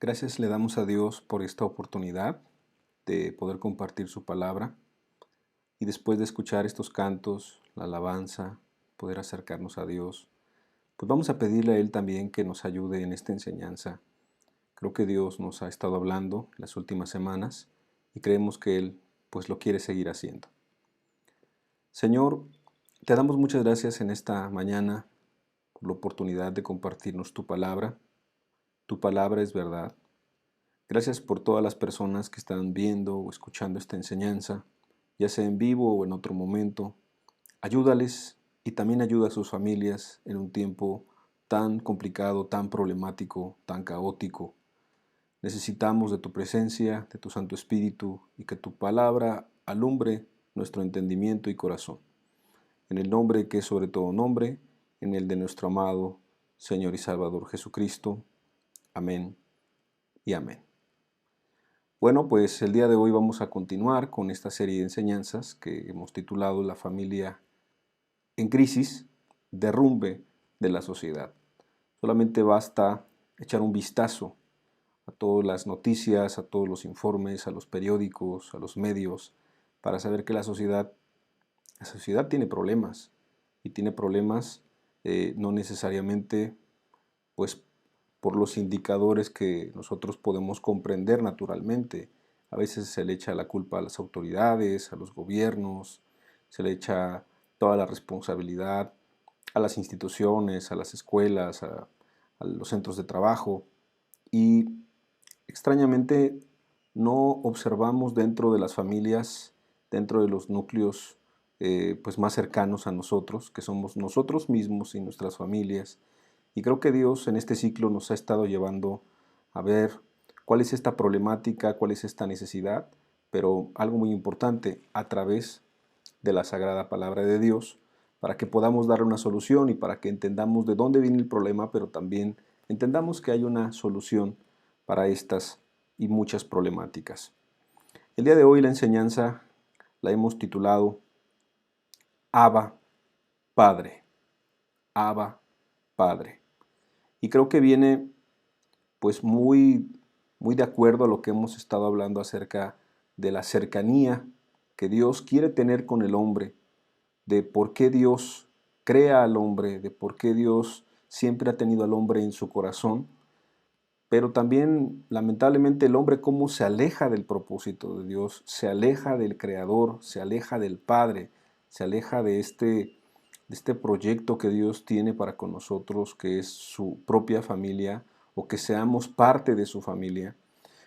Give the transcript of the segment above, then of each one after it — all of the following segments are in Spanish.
Gracias le damos a Dios por esta oportunidad de poder compartir su palabra y después de escuchar estos cantos, la alabanza, poder acercarnos a Dios, pues vamos a pedirle a Él también que nos ayude en esta enseñanza. Creo que Dios nos ha estado hablando las últimas semanas y creemos que Él pues lo quiere seguir haciendo. Señor, te damos muchas gracias en esta mañana por la oportunidad de compartirnos tu palabra. Tu palabra es verdad. Gracias por todas las personas que están viendo o escuchando esta enseñanza, ya sea en vivo o en otro momento. Ayúdales y también ayuda a sus familias en un tiempo tan complicado, tan problemático, tan caótico. Necesitamos de tu presencia, de tu Santo Espíritu y que tu palabra alumbre nuestro entendimiento y corazón. En el nombre que es sobre todo nombre, en el de nuestro amado Señor y Salvador Jesucristo. Amén y amén. Bueno, pues el día de hoy vamos a continuar con esta serie de enseñanzas que hemos titulado La familia en crisis, derrumbe de la sociedad. Solamente basta echar un vistazo a todas las noticias, a todos los informes, a los periódicos, a los medios, para saber que la sociedad tiene problemas y tiene problemas no necesariamente pues por los indicadores que nosotros podemos comprender naturalmente. A veces se le echa la culpa a las autoridades, a los gobiernos, se le echa toda la responsabilidad a las instituciones, a las escuelas, a los centros de trabajo y extrañamente no observamos dentro de las familias, dentro de los núcleos pues más cercanos a nosotros, que somos nosotros mismos y nuestras familias. Y creo que Dios en este ciclo nos ha estado llevando a ver cuál es esta problemática, cuál es esta necesidad, pero algo muy importante, a través de la sagrada palabra de Dios, para que podamos darle una solución y para que entendamos de dónde viene el problema, pero también entendamos que hay una solución para estas y muchas problemáticas. El día de hoy la enseñanza la hemos titulado Abba Padre. Abba Padre. Y creo que viene pues muy de acuerdo a lo que hemos estado hablando acerca de la cercanía que Dios quiere tener con el hombre, de por qué Dios crea al hombre, de por qué Dios siempre ha tenido al hombre en su corazón, pero también lamentablemente el hombre cómo se aleja del propósito de Dios, se aleja del Creador, se aleja del Padre, se aleja de este proyecto que Dios tiene para con nosotros, que es su propia familia, o que seamos parte de su familia.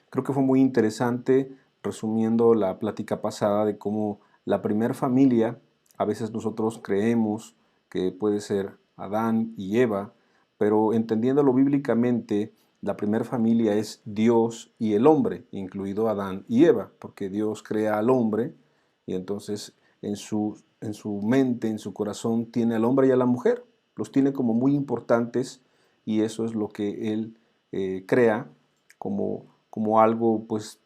Creo que fue muy interesante, resumiendo la plática pasada, de cómo la primer familia, a veces nosotros creemos que puede ser Adán y Eva, pero entendiéndolo bíblicamente, la primera familia es Dios y el hombre, incluido Adán y Eva, porque Dios crea al hombre y entonces en su mente, en su corazón, tiene al hombre y a la mujer. Los tiene como muy importantes y eso es lo que Él crea como algo pues,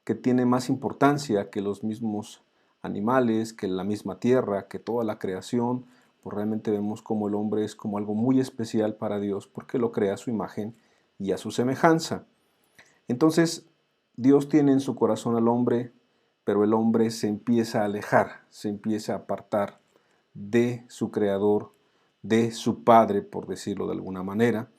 que tiene más importancia que los mismos animales, que la misma tierra, que toda la creación. Pues realmente vemos como el hombre es como algo muy especial para Dios porque lo crea a su imagen y a su semejanza. Entonces, Dios tiene en su corazón al hombre, pero el hombre se empieza a alejar, se empieza a apartar de su creador, de su padre, por decirlo de alguna manera.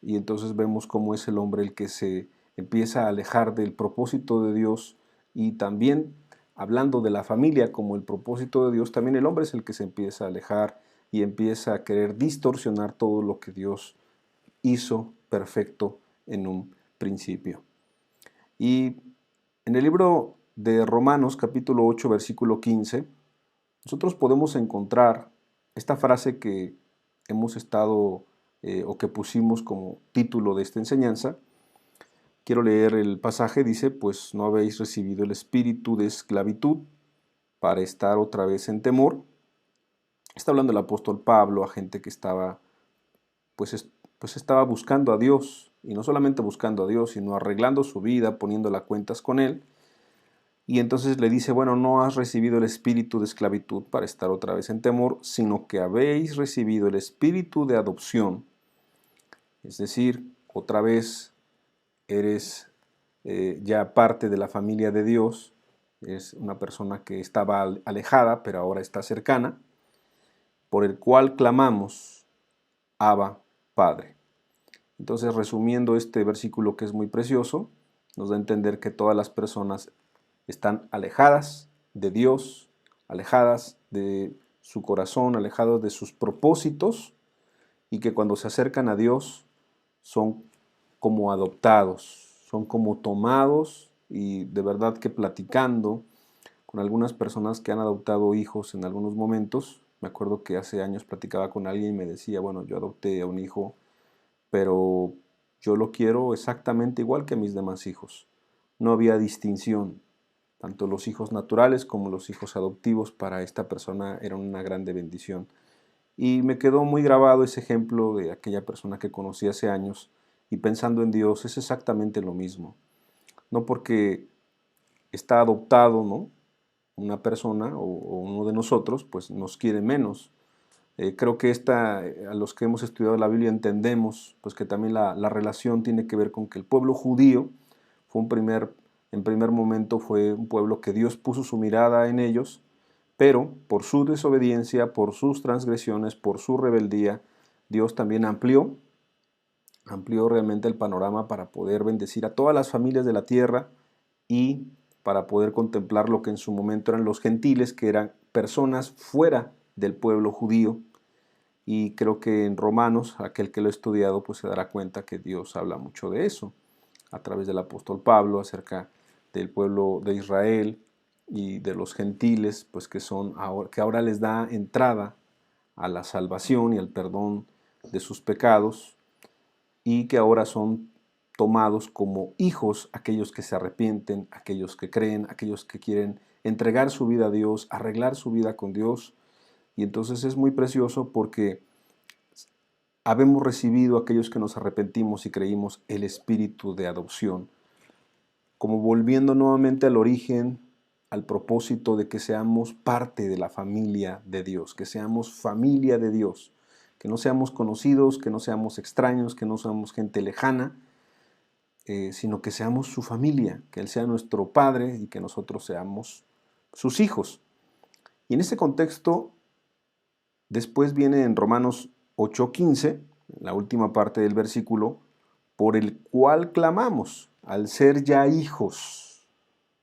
Y entonces vemos cómo es el hombre el que se empieza a alejar del propósito de Dios y también hablando de la familia como el propósito de Dios, también el hombre es el que se empieza a alejar y empieza a querer distorsionar todo lo que Dios hizo perfecto en un principio. Y en el libro de Romanos capítulo 8 versículo 15, nosotros podemos encontrar esta frase que hemos estado o que pusimos como título de esta enseñanza. Quiero leer el pasaje, dice, pues no habéis recibido el espíritu de esclavitud para estar otra vez en temor. Está hablando el apóstol Pablo a gente que estaba pues estaba buscando a Dios, y no solamente buscando a Dios, sino arreglando su vida, poniéndola a cuentas con Él. Y entonces le dice, bueno, no has recibido el espíritu de esclavitud para estar otra vez en temor, sino que habéis recibido el espíritu de adopción, es decir, otra vez eres ya parte de la familia de Dios, es una persona que estaba alejada, pero ahora está cercana, por el cual clamamos, Abba, Padre. Entonces, resumiendo este versículo que es muy precioso, nos da a entender que todas las personas están alejadas de Dios, alejadas de su corazón, alejadas de sus propósitos, y que cuando se acercan a Dios son como adoptados, son como tomados, y de verdad que platicando con algunas personas que han adoptado hijos en algunos momentos, me acuerdo que hace años platicaba con alguien y me decía, bueno, yo adopté a un hijo, pero yo lo quiero exactamente igual que mis demás hijos. No había distinción. Tanto los hijos naturales como los hijos adoptivos para esta persona eran una grande bendición. Y me quedó muy grabado ese ejemplo de aquella persona que conocí hace años, y pensando en Dios es exactamente lo mismo. No porque está adoptado, ¿no?, una persona o uno de nosotros, pues nos quiere menos. Creo que a los que hemos estudiado la Biblia entendemos pues que también la relación tiene que ver con que el pueblo judío fue en primer momento fue un pueblo que Dios puso su mirada en ellos, pero por su desobediencia, por sus transgresiones, por su rebeldía, Dios también amplió realmente el panorama para poder bendecir a todas las familias de la tierra y para poder contemplar lo que en su momento eran los gentiles, que eran personas fuera del pueblo judío. Y creo que en Romanos, aquel que lo ha estudiado, pues se dará cuenta que Dios habla mucho de eso, a través del apóstol Pablo, acerca del pueblo de Israel y de los gentiles, pues que ahora les da entrada a la salvación y al perdón de sus pecados, y que ahora son tomados como hijos aquellos que se arrepienten, aquellos que creen, aquellos que quieren entregar su vida a Dios, arreglar su vida con Dios. Y entonces es muy precioso porque habemos recibido, aquellos que nos arrepentimos y creímos, el espíritu de adopción, como volviendo nuevamente al origen, al propósito de que seamos parte de la familia de Dios, que seamos familia de Dios, que no seamos conocidos, que no seamos extraños, que no seamos gente lejana, sino que seamos su familia, que Él sea nuestro Padre y que nosotros seamos sus hijos. Y en ese contexto, después viene en Romanos 8:15, la última parte del versículo, por el cual clamamos, al ser ya hijos,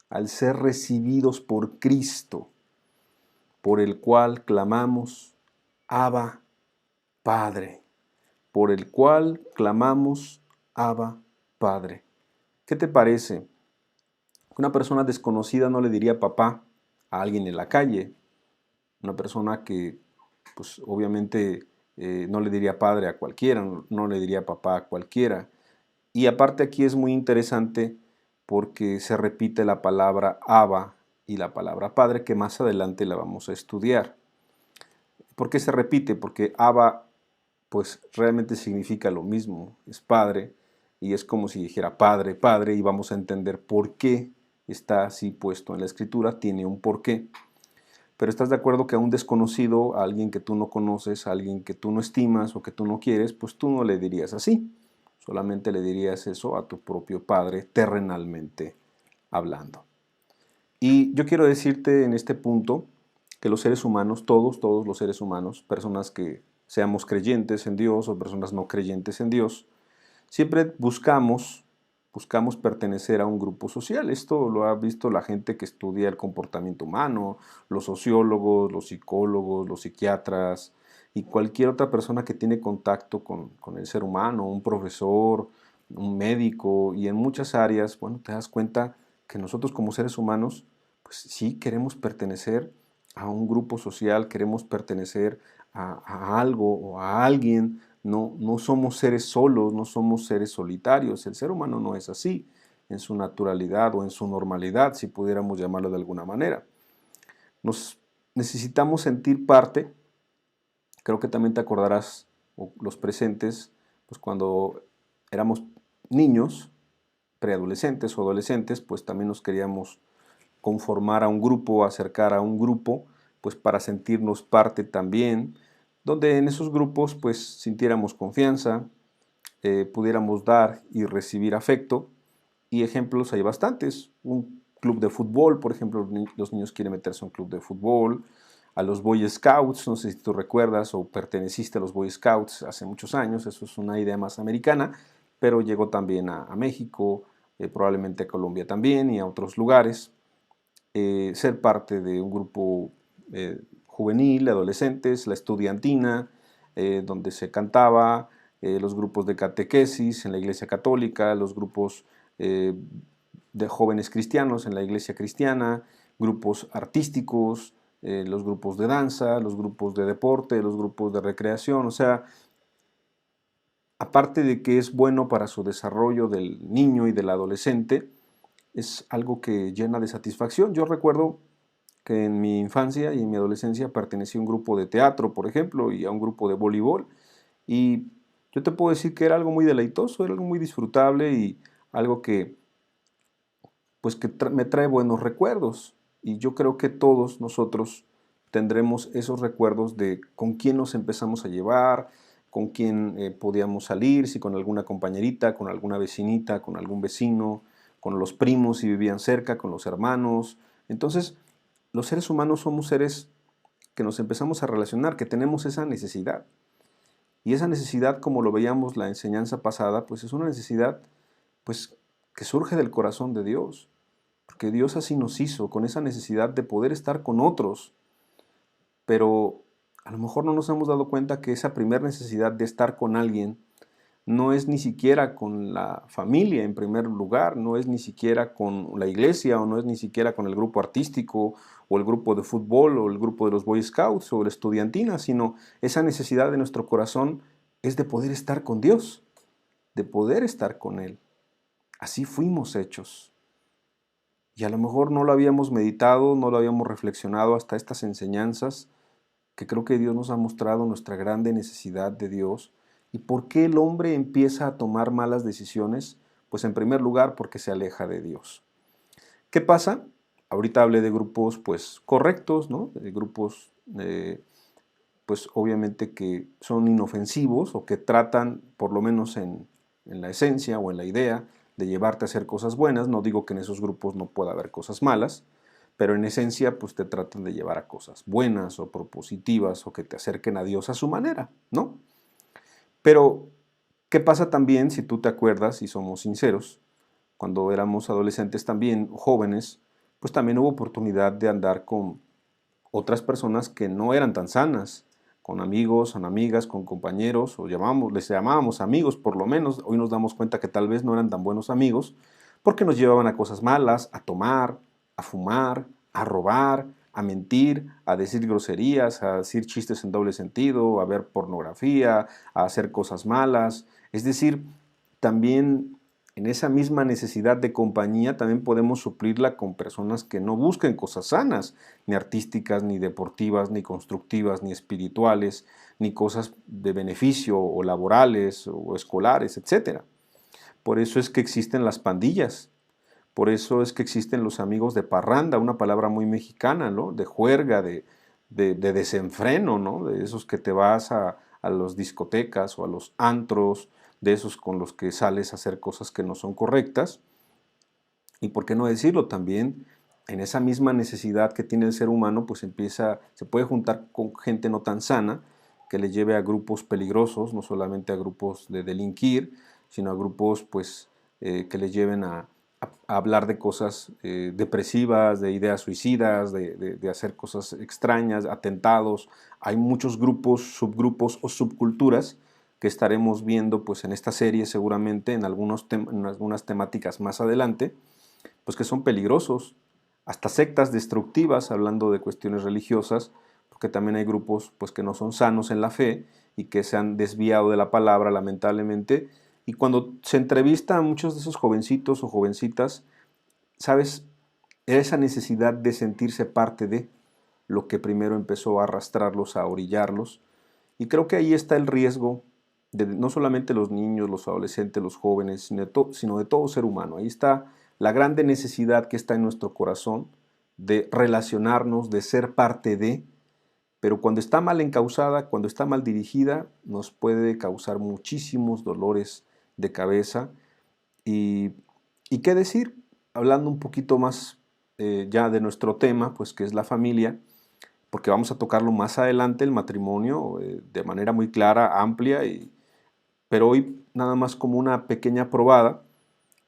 al ser recibidos por Cristo, por el cual clamamos, Abba, Padre, por el cual clamamos, Abba, Padre. ¿Qué te parece? Una persona desconocida no le diría papá a alguien en la calle. Una persona que, pues obviamente, no le diría padre a cualquiera, no le diría papá a cualquiera. Y aparte aquí es muy interesante porque se repite la palabra Abba y la palabra padre, que más adelante la vamos a estudiar. ¿Por qué se repite? Porque Abba pues realmente significa lo mismo, es padre, y es como si dijera padre, padre, y vamos a entender por qué está así puesto en la escritura, tiene un porqué. Pero estás de acuerdo que a un desconocido, a alguien que tú no conoces, a alguien que tú no estimas o que tú no quieres, pues tú no le dirías así. Solamente le dirías eso a tu propio padre, terrenalmente hablando. Y yo quiero decirte en este punto que los seres humanos, todos los seres humanos, personas que seamos creyentes en Dios o personas no creyentes en Dios, siempre buscamos pertenecer a un grupo social. Esto lo ha visto la gente que estudia el comportamiento humano, los sociólogos, los psicólogos, los psiquiatras y cualquier otra persona que tiene contacto con el ser humano, un profesor, un médico, y en muchas áreas, bueno, te das cuenta que nosotros como seres humanos, pues sí queremos pertenecer a un grupo social, queremos pertenecer a algo o a alguien. No somos seres solos, no somos seres solitarios. El ser humano no es así en su naturalidad o en su normalidad, si pudiéramos llamarlo de alguna manera. Nos necesitamos sentir parte. Creo que también te acordarás, o los presentes, pues cuando éramos niños, preadolescentes o adolescentes, pues también nos queríamos conformar a un grupo, acercar a un grupo, pues para sentirnos parte también, donde en esos grupos pues sintiéramos confianza, pudiéramos dar y recibir afecto, Y ejemplos hay bastantes. Un club de fútbol, por ejemplo, los niños quieren meterse a un club de fútbol. A los Boy Scouts, no sé si tú recuerdas o perteneciste a los Boy Scouts hace muchos años, eso es una idea más americana, pero llegó también a México, probablemente a Colombia también y a otros lugares. Ser parte de un grupo juvenil, de adolescentes, la estudiantina, donde se cantaba, los grupos de catequesis en la iglesia católica, los grupos eh, de jóvenes cristianos en la iglesia cristiana, grupos artísticos, los grupos de danza, los grupos de deporte, los grupos de recreación, o sea, aparte de que es bueno para su desarrollo del niño y del adolescente, es algo que llena de satisfacción. Yo recuerdo que en mi infancia y en mi adolescencia pertenecí a un grupo de teatro, por ejemplo, y a un grupo de voleibol, y yo te puedo decir que era algo muy deleitoso, era algo muy disfrutable y algo que pues que me trae buenos recuerdos. Y yo creo que todos nosotros tendremos esos recuerdos de con quién nos empezamos a llevar, con quién podíamos salir, si con alguna compañerita, con alguna vecinita, con algún vecino, con los primos si vivían cerca, con los hermanos. Entonces, los seres humanos somos seres que nos empezamos a relacionar, que tenemos esa necesidad. Y esa necesidad, como lo veíamos la enseñanza pasada, pues es una necesidad pues que surge del corazón de Dios, porque Dios así nos hizo, con esa necesidad de poder estar con otros, pero a lo mejor no nos hemos dado cuenta que esa primera necesidad de estar con alguien no es ni siquiera con la familia en primer lugar, no es ni siquiera con la iglesia o no es ni siquiera con el grupo artístico o el grupo de fútbol o el grupo de los Boy Scouts o la estudiantina, sino esa necesidad de nuestro corazón es de poder estar con Dios, de poder estar con Él. Así fuimos hechos. Y a lo mejor no lo habíamos meditado, no lo habíamos reflexionado hasta estas enseñanzas, que creo que Dios nos ha mostrado nuestra grande necesidad de Dios. ¿Y por qué el hombre empieza a tomar malas decisiones? Pues en primer lugar porque se aleja de Dios. ¿Qué pasa? Ahorita hablé de grupos pues correctos, ¿no? De grupos pues obviamente que son inofensivos o que tratan, por lo menos en la esencia o en la idea, de llevarte a hacer cosas buenas. No digo que en esos grupos no pueda haber cosas malas, pero en esencia pues te tratan de llevar a cosas buenas o propositivas o que te acerquen a Dios a su manera, ¿no? Pero, ¿qué pasa también si tú te acuerdas y somos sinceros? Cuando éramos adolescentes también, jóvenes, pues también hubo oportunidad de andar con otras personas que no eran tan sanas, con amigos, con amigas, con compañeros, o les llamábamos amigos por lo menos. Hoy nos damos cuenta que tal vez no eran tan buenos amigos, porque nos llevaban a cosas malas, a tomar, a fumar, a robar, a mentir, a decir groserías, a decir chistes en doble sentido, a ver pornografía, a hacer cosas malas. Es decir, también en esa misma necesidad de compañía también podemos suplirla con personas que no busquen cosas sanas, ni artísticas, ni deportivas, ni constructivas, ni espirituales, ni cosas de beneficio o laborales o escolares, etc. Por eso es que existen las pandillas, por eso es que existen los amigos de parranda, una palabra muy mexicana, ¿no? De juerga, de desenfreno, ¿no? De esos que te vas a las discotecas o a los antros, de esos con los que sales a hacer cosas que no son correctas. Y por qué no decirlo también, en esa misma necesidad que tiene el ser humano, pues se puede juntar con gente no tan sana, que le lleve a grupos peligrosos, no solamente a grupos de delinquir, sino a grupos pues que le lleven a hablar de cosas depresivas, de ideas suicidas, de hacer cosas extrañas, atentados. Hay muchos grupos, subgrupos o subculturas que estaremos viendo pues en esta serie seguramente en algunas temáticas más adelante, pues que son peligrosos, hasta sectas destructivas, hablando de cuestiones religiosas, porque también hay grupos pues que no son sanos en la fe y que se han desviado de la palabra lamentablemente. Y cuando se entrevista a muchos de esos jovencitos o jovencitas, ¿sabes? Esa necesidad de sentirse parte de lo que primero empezó a arrastrarlos, a orillarlos. Y creo que ahí está el riesgo de no solamente los niños, los adolescentes, los jóvenes, sino de todo ser humano. Ahí está la grande necesidad que está en nuestro corazón de relacionarnos, de ser parte de, pero cuando está mal encausada, cuando está mal dirigida, nos puede causar muchísimos dolores de cabeza y ¿Y qué decir? Hablando un poquito más ya de nuestro tema, pues que es la familia, porque vamos a tocarlo más adelante, el matrimonio, de manera muy clara, amplia, pero hoy nada más como una pequeña probada.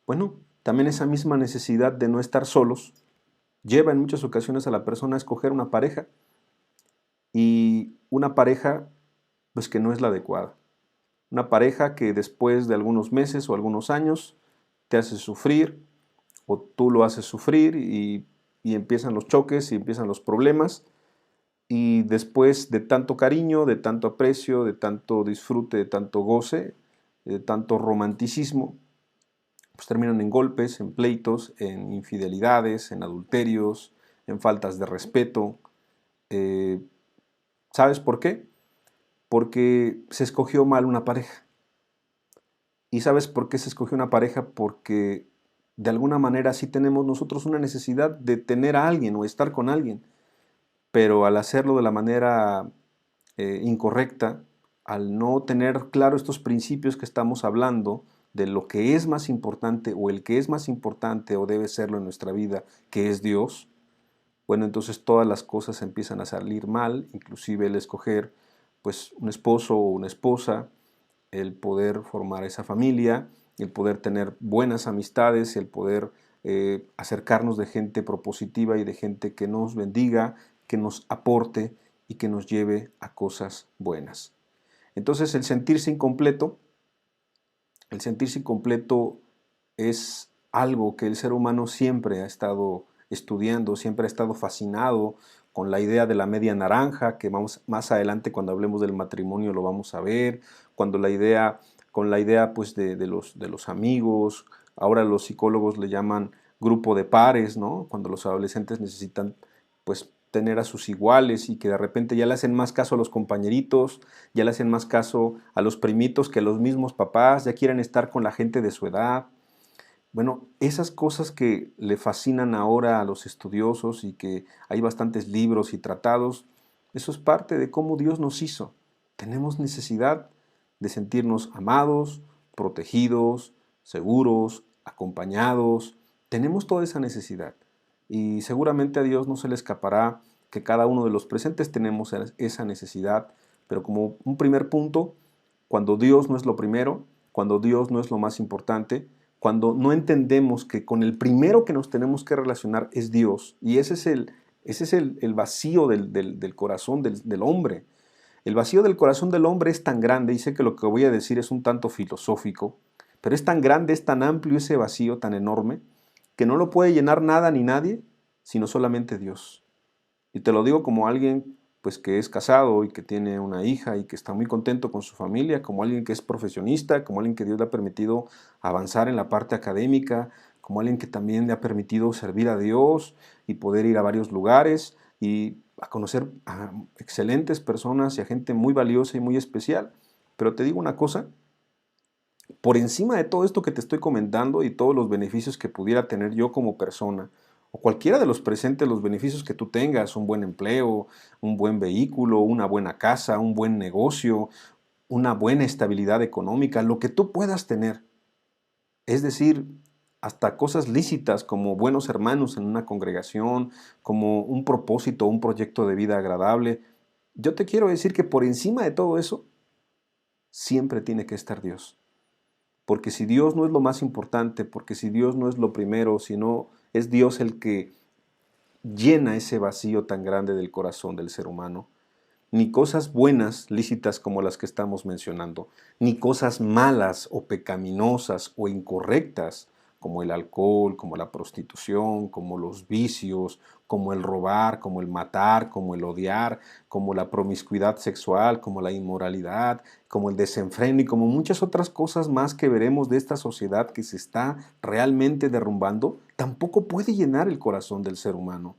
Bueno, también esa misma necesidad de no estar solos lleva en muchas ocasiones a la persona a escoger una pareja, y una pareja pues que no es la adecuada. Una pareja que después de algunos meses o algunos años te hace sufrir o tú lo haces sufrir, y empiezan los choques y empiezan los problemas, y después de tanto cariño, de tanto aprecio, de tanto disfrute, de tanto goce, de tanto romanticismo, pues terminan en golpes, en pleitos, en infidelidades, en adulterios, en faltas de respeto. Eh, ¿Sabes por qué? Porque se escogió mal una pareja. ¿Y sabes por qué se escogió una pareja? Porque de alguna manera sí tenemos nosotros una necesidad de tener a alguien o estar con alguien, pero al hacerlo de la manera incorrecta, al no tener claro estos principios que estamos hablando, de lo que es más importante o el que es más importante o debe serlo en nuestra vida, que es Dios, bueno, entonces todas las cosas empiezan a salir mal, inclusive el escoger pues un esposo o una esposa, el poder formar esa familia, el poder tener buenas amistades, el poder acercarnos de gente propositiva y de gente que nos bendiga, que nos aporte y que nos lleve a cosas buenas. Entonces el sentirse incompleto es algo que el ser humano siempre ha estado estudiando, siempre ha estado fascinado con la idea de la media naranja, que vamos más adelante cuando hablemos del matrimonio lo vamos a ver, cuando con la idea pues de los amigos, ahora los psicólogos le llaman grupo de pares, ¿no? Cuando los adolescentes necesitan pues tener a sus iguales y que de repente ya le hacen más caso a los compañeritos, ya le hacen más caso a los primitos que a los mismos papás, ya quieren estar con la gente de su edad. Bueno, esas cosas que le fascinan ahora a los estudiosos y que hay bastantes libros y tratados, eso es parte de cómo Dios nos hizo. Tenemos necesidad de sentirnos amados, protegidos, seguros, acompañados. Tenemos toda esa necesidad. Y seguramente a Dios no se le escapará que cada uno de los presentes tenemos esa necesidad. Pero como un primer punto, cuando Dios no es lo primero, cuando Dios no es lo más importante, cuando no entendemos que con el primero que nos tenemos que relacionar es Dios, y ese es el vacío del corazón del hombre. El vacío del corazón del hombre es tan grande, y sé que lo que voy a decir es un tanto filosófico, pero es tan grande, es tan amplio ese vacío tan enorme, que no lo puede llenar nada ni nadie, sino solamente Dios. Y te lo digo como alguien pues que es casado y que tiene una hija y que está muy contento con su familia, como alguien que es profesionista, como alguien que Dios le ha permitido avanzar en la parte académica, como alguien que también le ha permitido servir a Dios y poder ir a varios lugares y a conocer a excelentes personas y a gente muy valiosa y muy especial. Pero te digo una cosa, por encima de todo esto que te estoy comentando y todos los beneficios que pudiera tener yo como persona, o cualquiera de los presentes, los beneficios que tú tengas, un buen empleo, un buen vehículo, una buena casa, un buen negocio, una buena estabilidad económica, lo que tú puedas tener, es decir, hasta cosas lícitas como buenos hermanos en una congregación, como un propósito, un proyecto de vida agradable, yo te quiero decir que por encima de todo eso, siempre tiene que estar Dios. Porque si Dios no es lo más importante, porque si Dios no es lo primero, sino es Dios el que llena ese vacío tan grande del corazón del ser humano, ni cosas buenas, lícitas como las que estamos mencionando, ni cosas malas o pecaminosas o incorrectas como el alcohol, como la prostitución, como los vicios, como el robar, como el matar, como el odiar, como la promiscuidad sexual, como la inmoralidad, como el desenfreno y como muchas otras cosas más que veremos de esta sociedad que se está realmente derrumbando, tampoco puede llenar el corazón del ser humano.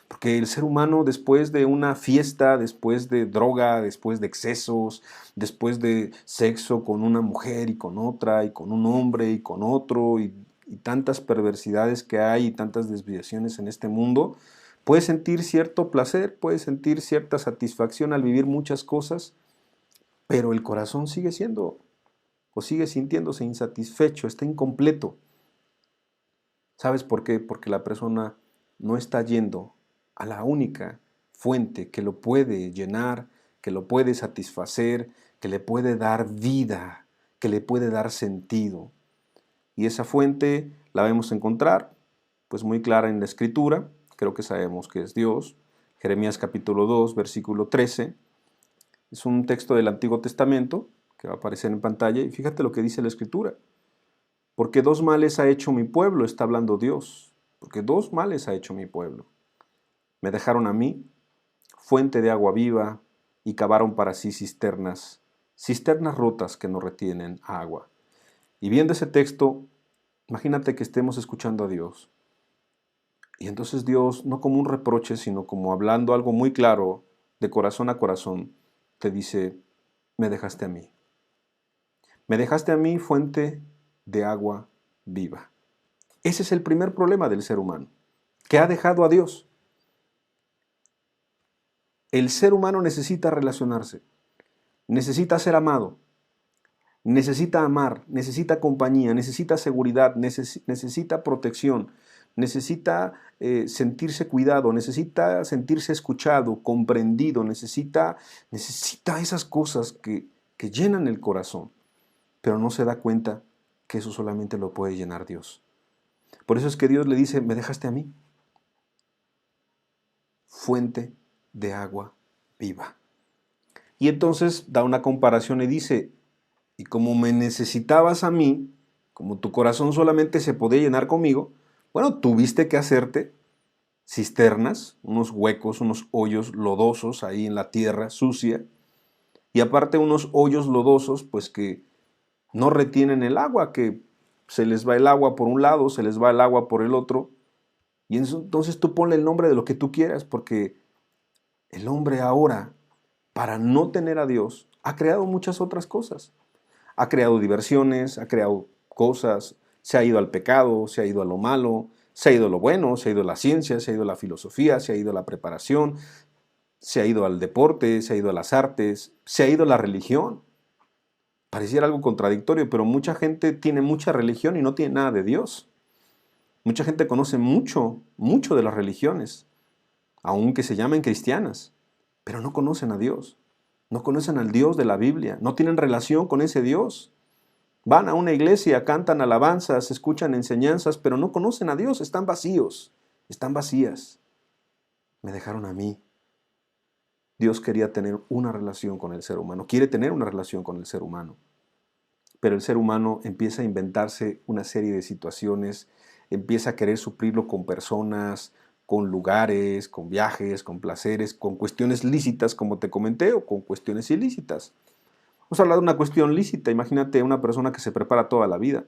Porque el ser humano después de una fiesta, después de droga, después de excesos, después de sexo con una mujer y con otra, y con un hombre y con otro, y tantas perversidades que hay y tantas desviaciones en este mundo, puede sentir cierto placer, puede sentir cierta satisfacción al vivir muchas cosas, pero el corazón sigue siendo o sigue sintiéndose insatisfecho, está incompleto. ¿Sabes por qué? Porque la persona no está yendo a la única fuente que lo puede llenar, que lo puede satisfacer, que le puede dar vida, que le puede dar sentido. Y esa fuente la vamos a encontrar, pues muy clara en la Escritura, creo que sabemos que es Dios. Jeremías capítulo 2, versículo 13, es un texto del Antiguo Testamento que va a aparecer en pantalla y fíjate lo que dice la Escritura. Porque dos males ha hecho mi pueblo, está hablando Dios. Porque dos males ha hecho mi pueblo. Me dejaron a mí, fuente de agua viva, y cavaron para sí cisternas, cisternas rotas que no retienen agua. Y viendo ese texto, imagínate que estemos escuchando a Dios. Y entonces Dios, no como un reproche, sino como hablando algo muy claro, de corazón a corazón, te dice, me dejaste a mí. Me dejaste a mí, fuente de agua viva. Ese es el primer problema del ser humano, que ha dejado a Dios. El ser humano necesita relacionarse, necesita ser amado, necesita amar, necesita compañía, necesita seguridad, necesita protección, necesita sentirse cuidado, necesita sentirse escuchado, comprendido, necesita esas cosas que llenan el corazón, pero no se da cuenta que eso solamente lo puede llenar Dios. Por eso es que Dios le dice, me dejaste a mí, fuente de agua viva. Y entonces da una comparación y dice, y como me necesitabas a mí, como tu corazón solamente se podía llenar conmigo, bueno, tuviste que hacerte cisternas, unos huecos, unos hoyos lodosos ahí en la tierra sucia, y aparte unos hoyos lodosos, pues que no retienen el agua, que se les va el agua por un lado, se les va el agua por el otro, y entonces tú ponle el nombre de lo que tú quieras, porque el hombre ahora, para no tener a Dios, ha creado muchas otras cosas. Ha creado diversiones, ha creado cosas, se ha ido al pecado, se ha ido a lo malo, se ha ido a lo bueno, se ha ido a la ciencia, se ha ido a la filosofía, se ha ido a la preparación, se ha ido al deporte, se ha ido a las artes, se ha ido a la religión. Pareciera algo contradictorio, pero mucha gente tiene mucha religión y no tiene nada de Dios. Mucha gente conoce mucho, mucho de las religiones, aunque se llamen cristianas, pero no conocen a Dios. No conocen al Dios de la Biblia, no tienen relación con ese Dios. Van a una iglesia, cantan alabanzas, escuchan enseñanzas, pero no conocen a Dios, están vacíos, están vacías. Me dejaron a mí. Dios quería tener una relación con el ser humano, quiere tener una relación con el ser humano, pero el ser humano empieza a inventarse una serie de situaciones, empieza a querer suplirlo con personas, con lugares, con viajes, con placeres, con cuestiones lícitas, como te comenté, o con cuestiones ilícitas. Vamos a hablar de una cuestión lícita. Imagínate una persona que se prepara toda la vida,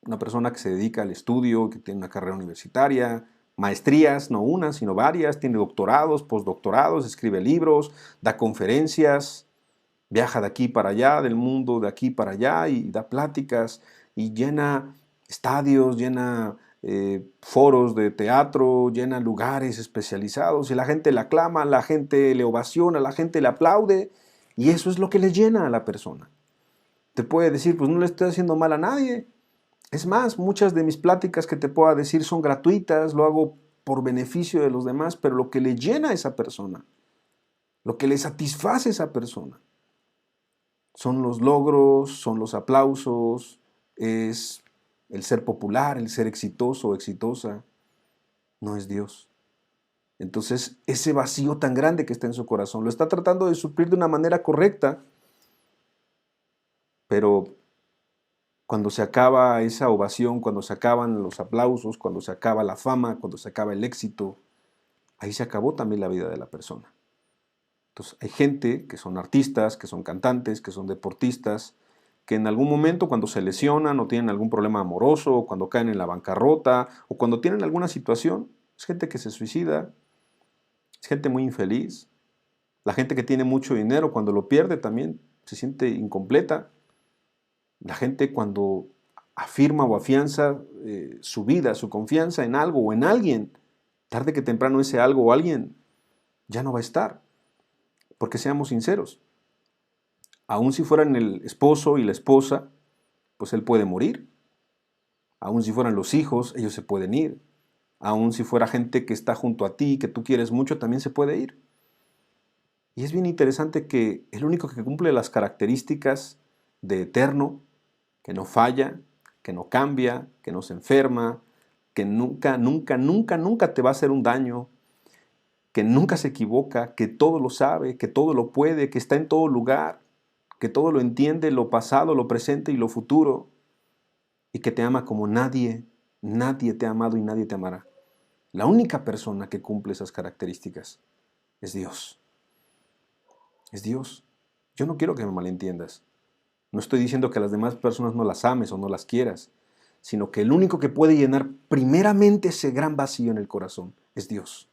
una persona que se dedica al estudio, que tiene una carrera universitaria, maestrías, no una, sino varias, tiene doctorados, postdoctorados, escribe libros, da conferencias, viaja de aquí para allá, del mundo de aquí para allá y da pláticas y llena estadios, llena foros de teatro, llena lugares especializados y la gente le aclama, la gente le ovaciona, la gente le aplaude y eso es lo que le llena a la persona. Te puede decir, pues no le estoy haciendo mal a nadie. Es más, muchas de mis pláticas que te pueda decir son gratuitas, lo hago por beneficio de los demás, pero lo que le llena a esa persona, lo que le satisface a esa persona, son los logros, son los aplausos, es el ser popular, el ser exitoso o exitosa, no es Dios. Entonces, ese vacío tan grande que está en su corazón, lo está tratando de suplir de una manera correcta, pero cuando se acaba esa ovación, cuando se acaban los aplausos, cuando se acaba la fama, cuando se acaba el éxito, ahí se acabó también la vida de la persona. Entonces hay gente que son artistas, que son cantantes, que son deportistas, que en algún momento cuando se lesionan o tienen algún problema amoroso, o cuando caen en la bancarrota, o cuando tienen alguna situación, es gente que se suicida, es gente muy infeliz. La gente que tiene mucho dinero cuando lo pierde también se siente incompleta. La gente cuando afirma o afianza su vida, su confianza en algo o en alguien, tarde que temprano ese algo o alguien ya no va a estar. Porque seamos sinceros, aun si fueran el esposo y la esposa, pues él puede morir. Aun si fueran los hijos, ellos se pueden ir. Aun si fuera gente que está junto a ti, que tú quieres mucho, también se puede ir. Y es bien interesante que el único que cumple las características de eterno, que no falla, que no cambia, que no se enferma, que nunca, nunca, nunca, nunca te va a hacer un daño, que nunca se equivoca, que todo lo sabe, que todo lo puede, que está en todo lugar, que todo lo entiende, lo pasado, lo presente y lo futuro, y que te ama como nadie te ha amado y nadie te amará. La única persona que cumple esas características es Dios. Es Dios. Yo no quiero que me malentiendas. No estoy diciendo que a las demás personas no las ames o no las quieras, sino que el único que puede llenar primeramente ese gran vacío en el corazón es Dios.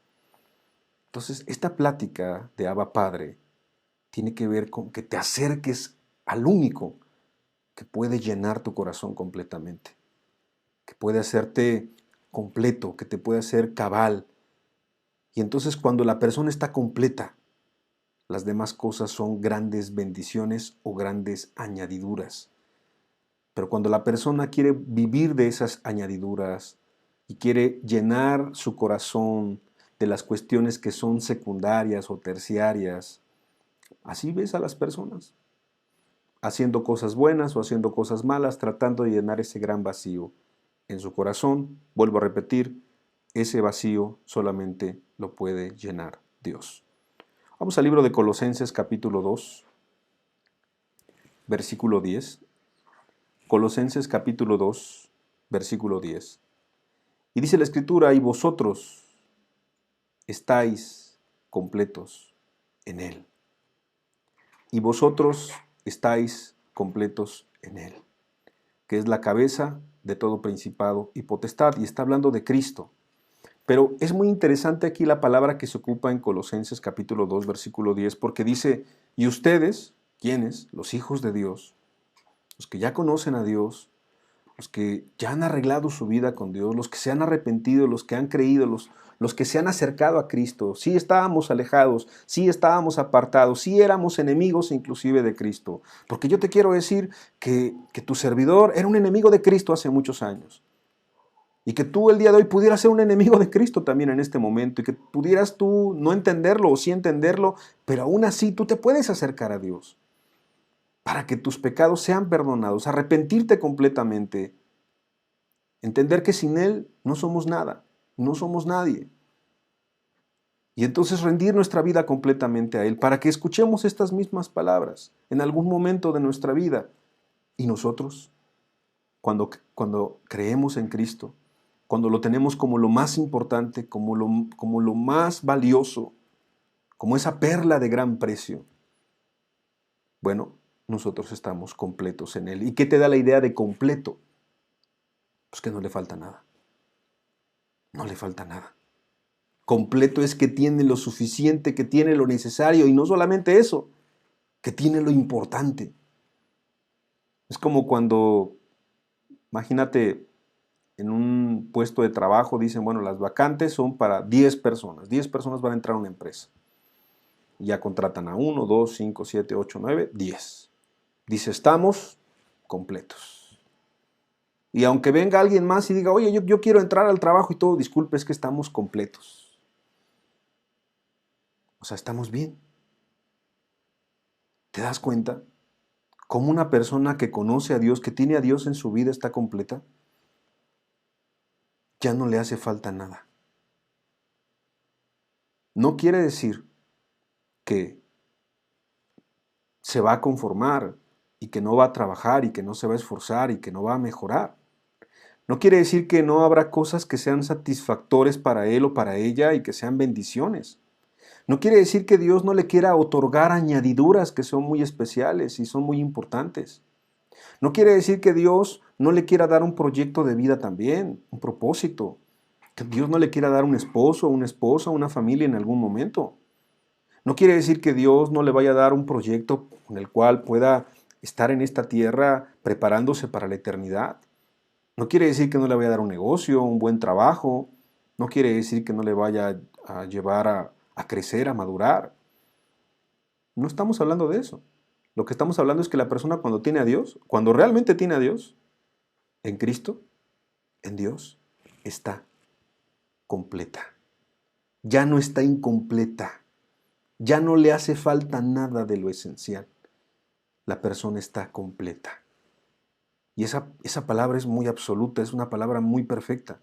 Entonces, esta plática de Abba Padre tiene que ver con que te acerques al único que puede llenar tu corazón completamente, que puede hacerte completo, que te puede hacer cabal. Y entonces cuando la persona está completa, las demás cosas son grandes bendiciones o grandes añadiduras. Pero cuando la persona quiere vivir de esas añadiduras y quiere llenar su corazón de las cuestiones que son secundarias o terciarias, así ves a las personas, haciendo cosas buenas o haciendo cosas malas, tratando de llenar ese gran vacío en su corazón. Vuelvo a repetir, ese vacío solamente lo puede llenar Dios. Vamos al libro de Colosenses capítulo 2, versículo 10. Colosenses capítulo 2, versículo 10. Y dice la Escritura, y vosotros estáis completos en Él. Y vosotros estáis completos en Él, que es la cabeza de todo principado y potestad. Y está hablando de Cristo. Pero es muy interesante aquí la palabra que se ocupa en Colosenses capítulo 2, versículo 10, porque dice, y ustedes, ¿quiénes? Los hijos de Dios, los que ya conocen a Dios, los que ya han arreglado su vida con Dios, los que se han arrepentido, los que han creído, los que se han acercado a Cristo. Sí estábamos alejados, sí estábamos apartados, sí éramos enemigos inclusive de Cristo. Porque yo te quiero decir que tu servidor era un enemigo de Cristo hace muchos años. Y que tú el día de hoy pudieras ser un enemigo de Cristo también en este momento. Y que pudieras tú no entenderlo o sí entenderlo, pero aún así tú te puedes acercar a Dios para que tus pecados sean perdonados, arrepentirte completamente, entender que sin Él no somos nada, no somos nadie. Y entonces rendir nuestra vida completamente a Él para que escuchemos estas mismas palabras en algún momento de nuestra vida. Y nosotros, cuando creemos en Cristo, cuando lo tenemos como lo más importante, como lo más valioso, como esa perla de gran precio, bueno, nosotros estamos completos en Él. ¿Y qué te da la idea de completo? Pues que no le falta nada. No le falta nada. Completo es que tiene lo suficiente, que tiene lo necesario, y no solamente eso, que tiene lo importante. Es como cuando, imagínate, en un puesto de trabajo dicen, bueno, las vacantes son para 10 personas. 10 personas van a entrar a una empresa. Y ya contratan a 1, 2, 5, 7, 8, 9, 10. Dice, estamos completos. Y aunque venga alguien más y diga, oye, yo quiero entrar al trabajo y todo, disculpe, es que estamos completos. O sea, estamos bien. ¿Te das cuenta? ¿Cómo una persona que conoce a Dios, que tiene a Dios en su vida, está completa? Ya no le hace falta nada. No quiere decir que se va a conformar y que no va a trabajar y que no se va a esforzar y que no va a mejorar. No quiere decir que no habrá cosas que sean satisfactores para él o para ella y que sean bendiciones. No quiere decir que Dios no le quiera otorgar añadiduras que son muy especiales y son muy importantes. No quiere decir que Dios no le quiera dar un proyecto de vida también, un propósito. Que Dios no le quiera dar un esposo, una esposa, una familia en algún momento. No quiere decir que Dios no le vaya a dar un proyecto con el cual pueda estar en esta tierra preparándose para la eternidad. No quiere decir que no le vaya a dar un negocio, un buen trabajo. No quiere decir que no le vaya a llevar a crecer, a madurar. No estamos hablando de eso. Lo que estamos hablando es que la persona cuando tiene a Dios, cuando realmente tiene a Dios en Cristo, en Dios está completa. Ya no está incompleta. Ya no le hace falta nada de lo esencial. La persona está completa. Y esa palabra es muy absoluta, es una palabra muy perfecta.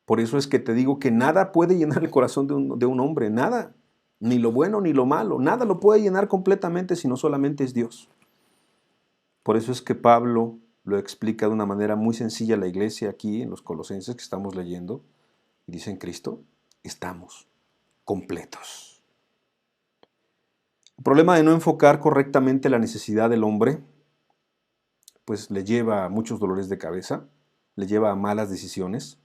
Por eso es que te digo que nada puede llenar el corazón de un hombre, nada. Ni lo bueno ni lo malo, nada lo puede llenar completamente, sino solamente es Dios. Por eso es que Pablo lo explica de una manera muy sencilla a la iglesia aquí en los Colosenses que estamos leyendo. Y dice: en Cristo estamos completos. El problema de no enfocar correctamente la necesidad del hombre, pues le lleva a muchos dolores de cabeza, le lleva a malas decisiones,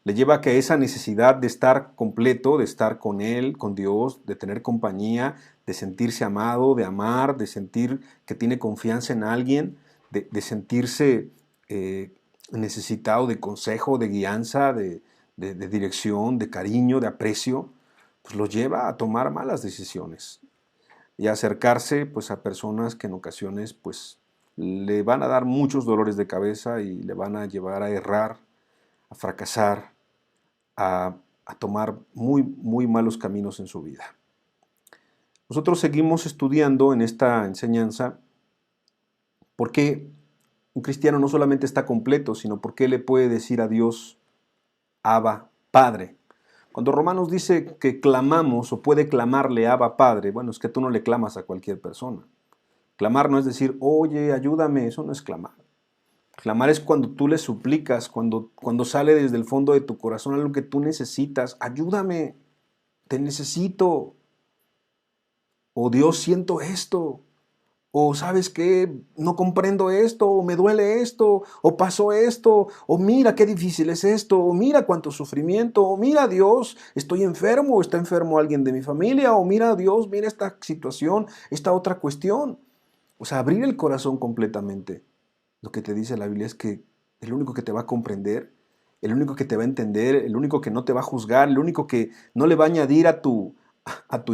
le lleva a que esa necesidad de estar completo, de estar con Él, con Dios, de tener compañía, de sentirse amado, de amar, de sentir que tiene confianza en alguien, de sentirse necesitado de consejo, de guianza, de dirección, de cariño, de aprecio, pues lo lleva a tomar malas decisiones y a acercarse pues a personas que en ocasiones pues le van a dar muchos dolores de cabeza y le van a llevar a errar, a fracasar, a tomar muy, muy malos caminos en su vida. Nosotros seguimos estudiando en esta enseñanza por qué un cristiano no solamente está completo, sino por qué le puede decir a Dios, Abba, Padre. Cuando Romanos dice que clamamos o puede clamarle Abba, Padre, bueno, es que tú no le clamas a cualquier persona. Clamar no es decir, oye, ayúdame, eso no es clamar. Clamar es cuando tú le suplicas, cuando sale desde el fondo de tu corazón algo que tú necesitas. Ayúdame, te necesito. O Dios, siento esto. O sabes qué, no comprendo esto, o me duele esto, o pasó esto, o mira qué difícil es esto, o mira cuánto sufrimiento, o mira Dios, estoy enfermo, o está enfermo alguien de mi familia, o mira Dios, mira esta situación, esta otra cuestión. O sea, abrir el corazón completamente. Lo que te dice la Biblia es que el único que te va a comprender, el único que te va a entender, el único que no te va a juzgar, el único que no le va a añadir a tu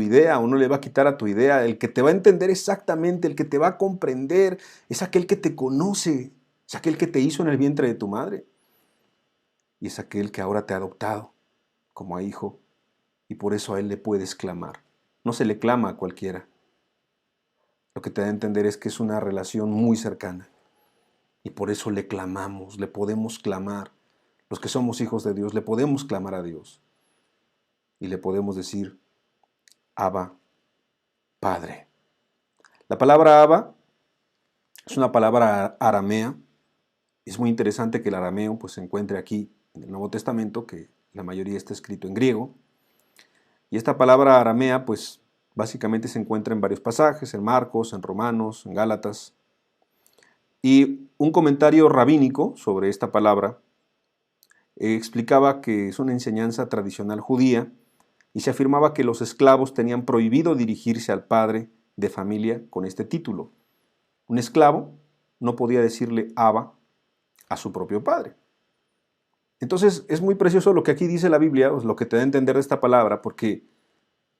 idea o no le va a quitar a tu idea, el que te va a entender exactamente, el que te va a comprender, es aquel que te conoce, es aquel que te hizo en el vientre de tu madre y es aquel que ahora te ha adoptado como a hijo y por eso a él le puedes clamar. No se le clama a cualquiera. Lo que te da a entender es que es una relación muy cercana. Y por eso le clamamos, le podemos clamar. Los que somos hijos de Dios, le podemos clamar a Dios. Y le podemos decir, Abba, Padre. La palabra Abba es una palabra aramea. Es muy interesante que el arameo pues, se encuentre aquí en el Nuevo Testamento, que la mayoría está escrito en griego. Y esta palabra aramea, pues básicamente se encuentra en varios pasajes, en Marcos, en Romanos, en Gálatas. Y un comentario rabínico sobre esta palabra explicaba que es una enseñanza tradicional judía y se afirmaba que los esclavos tenían prohibido dirigirse al padre de familia con este título. Un esclavo no podía decirle Abba a su propio padre. Entonces es muy precioso lo que aquí dice la Biblia, lo que te da a entender de esta palabra, porque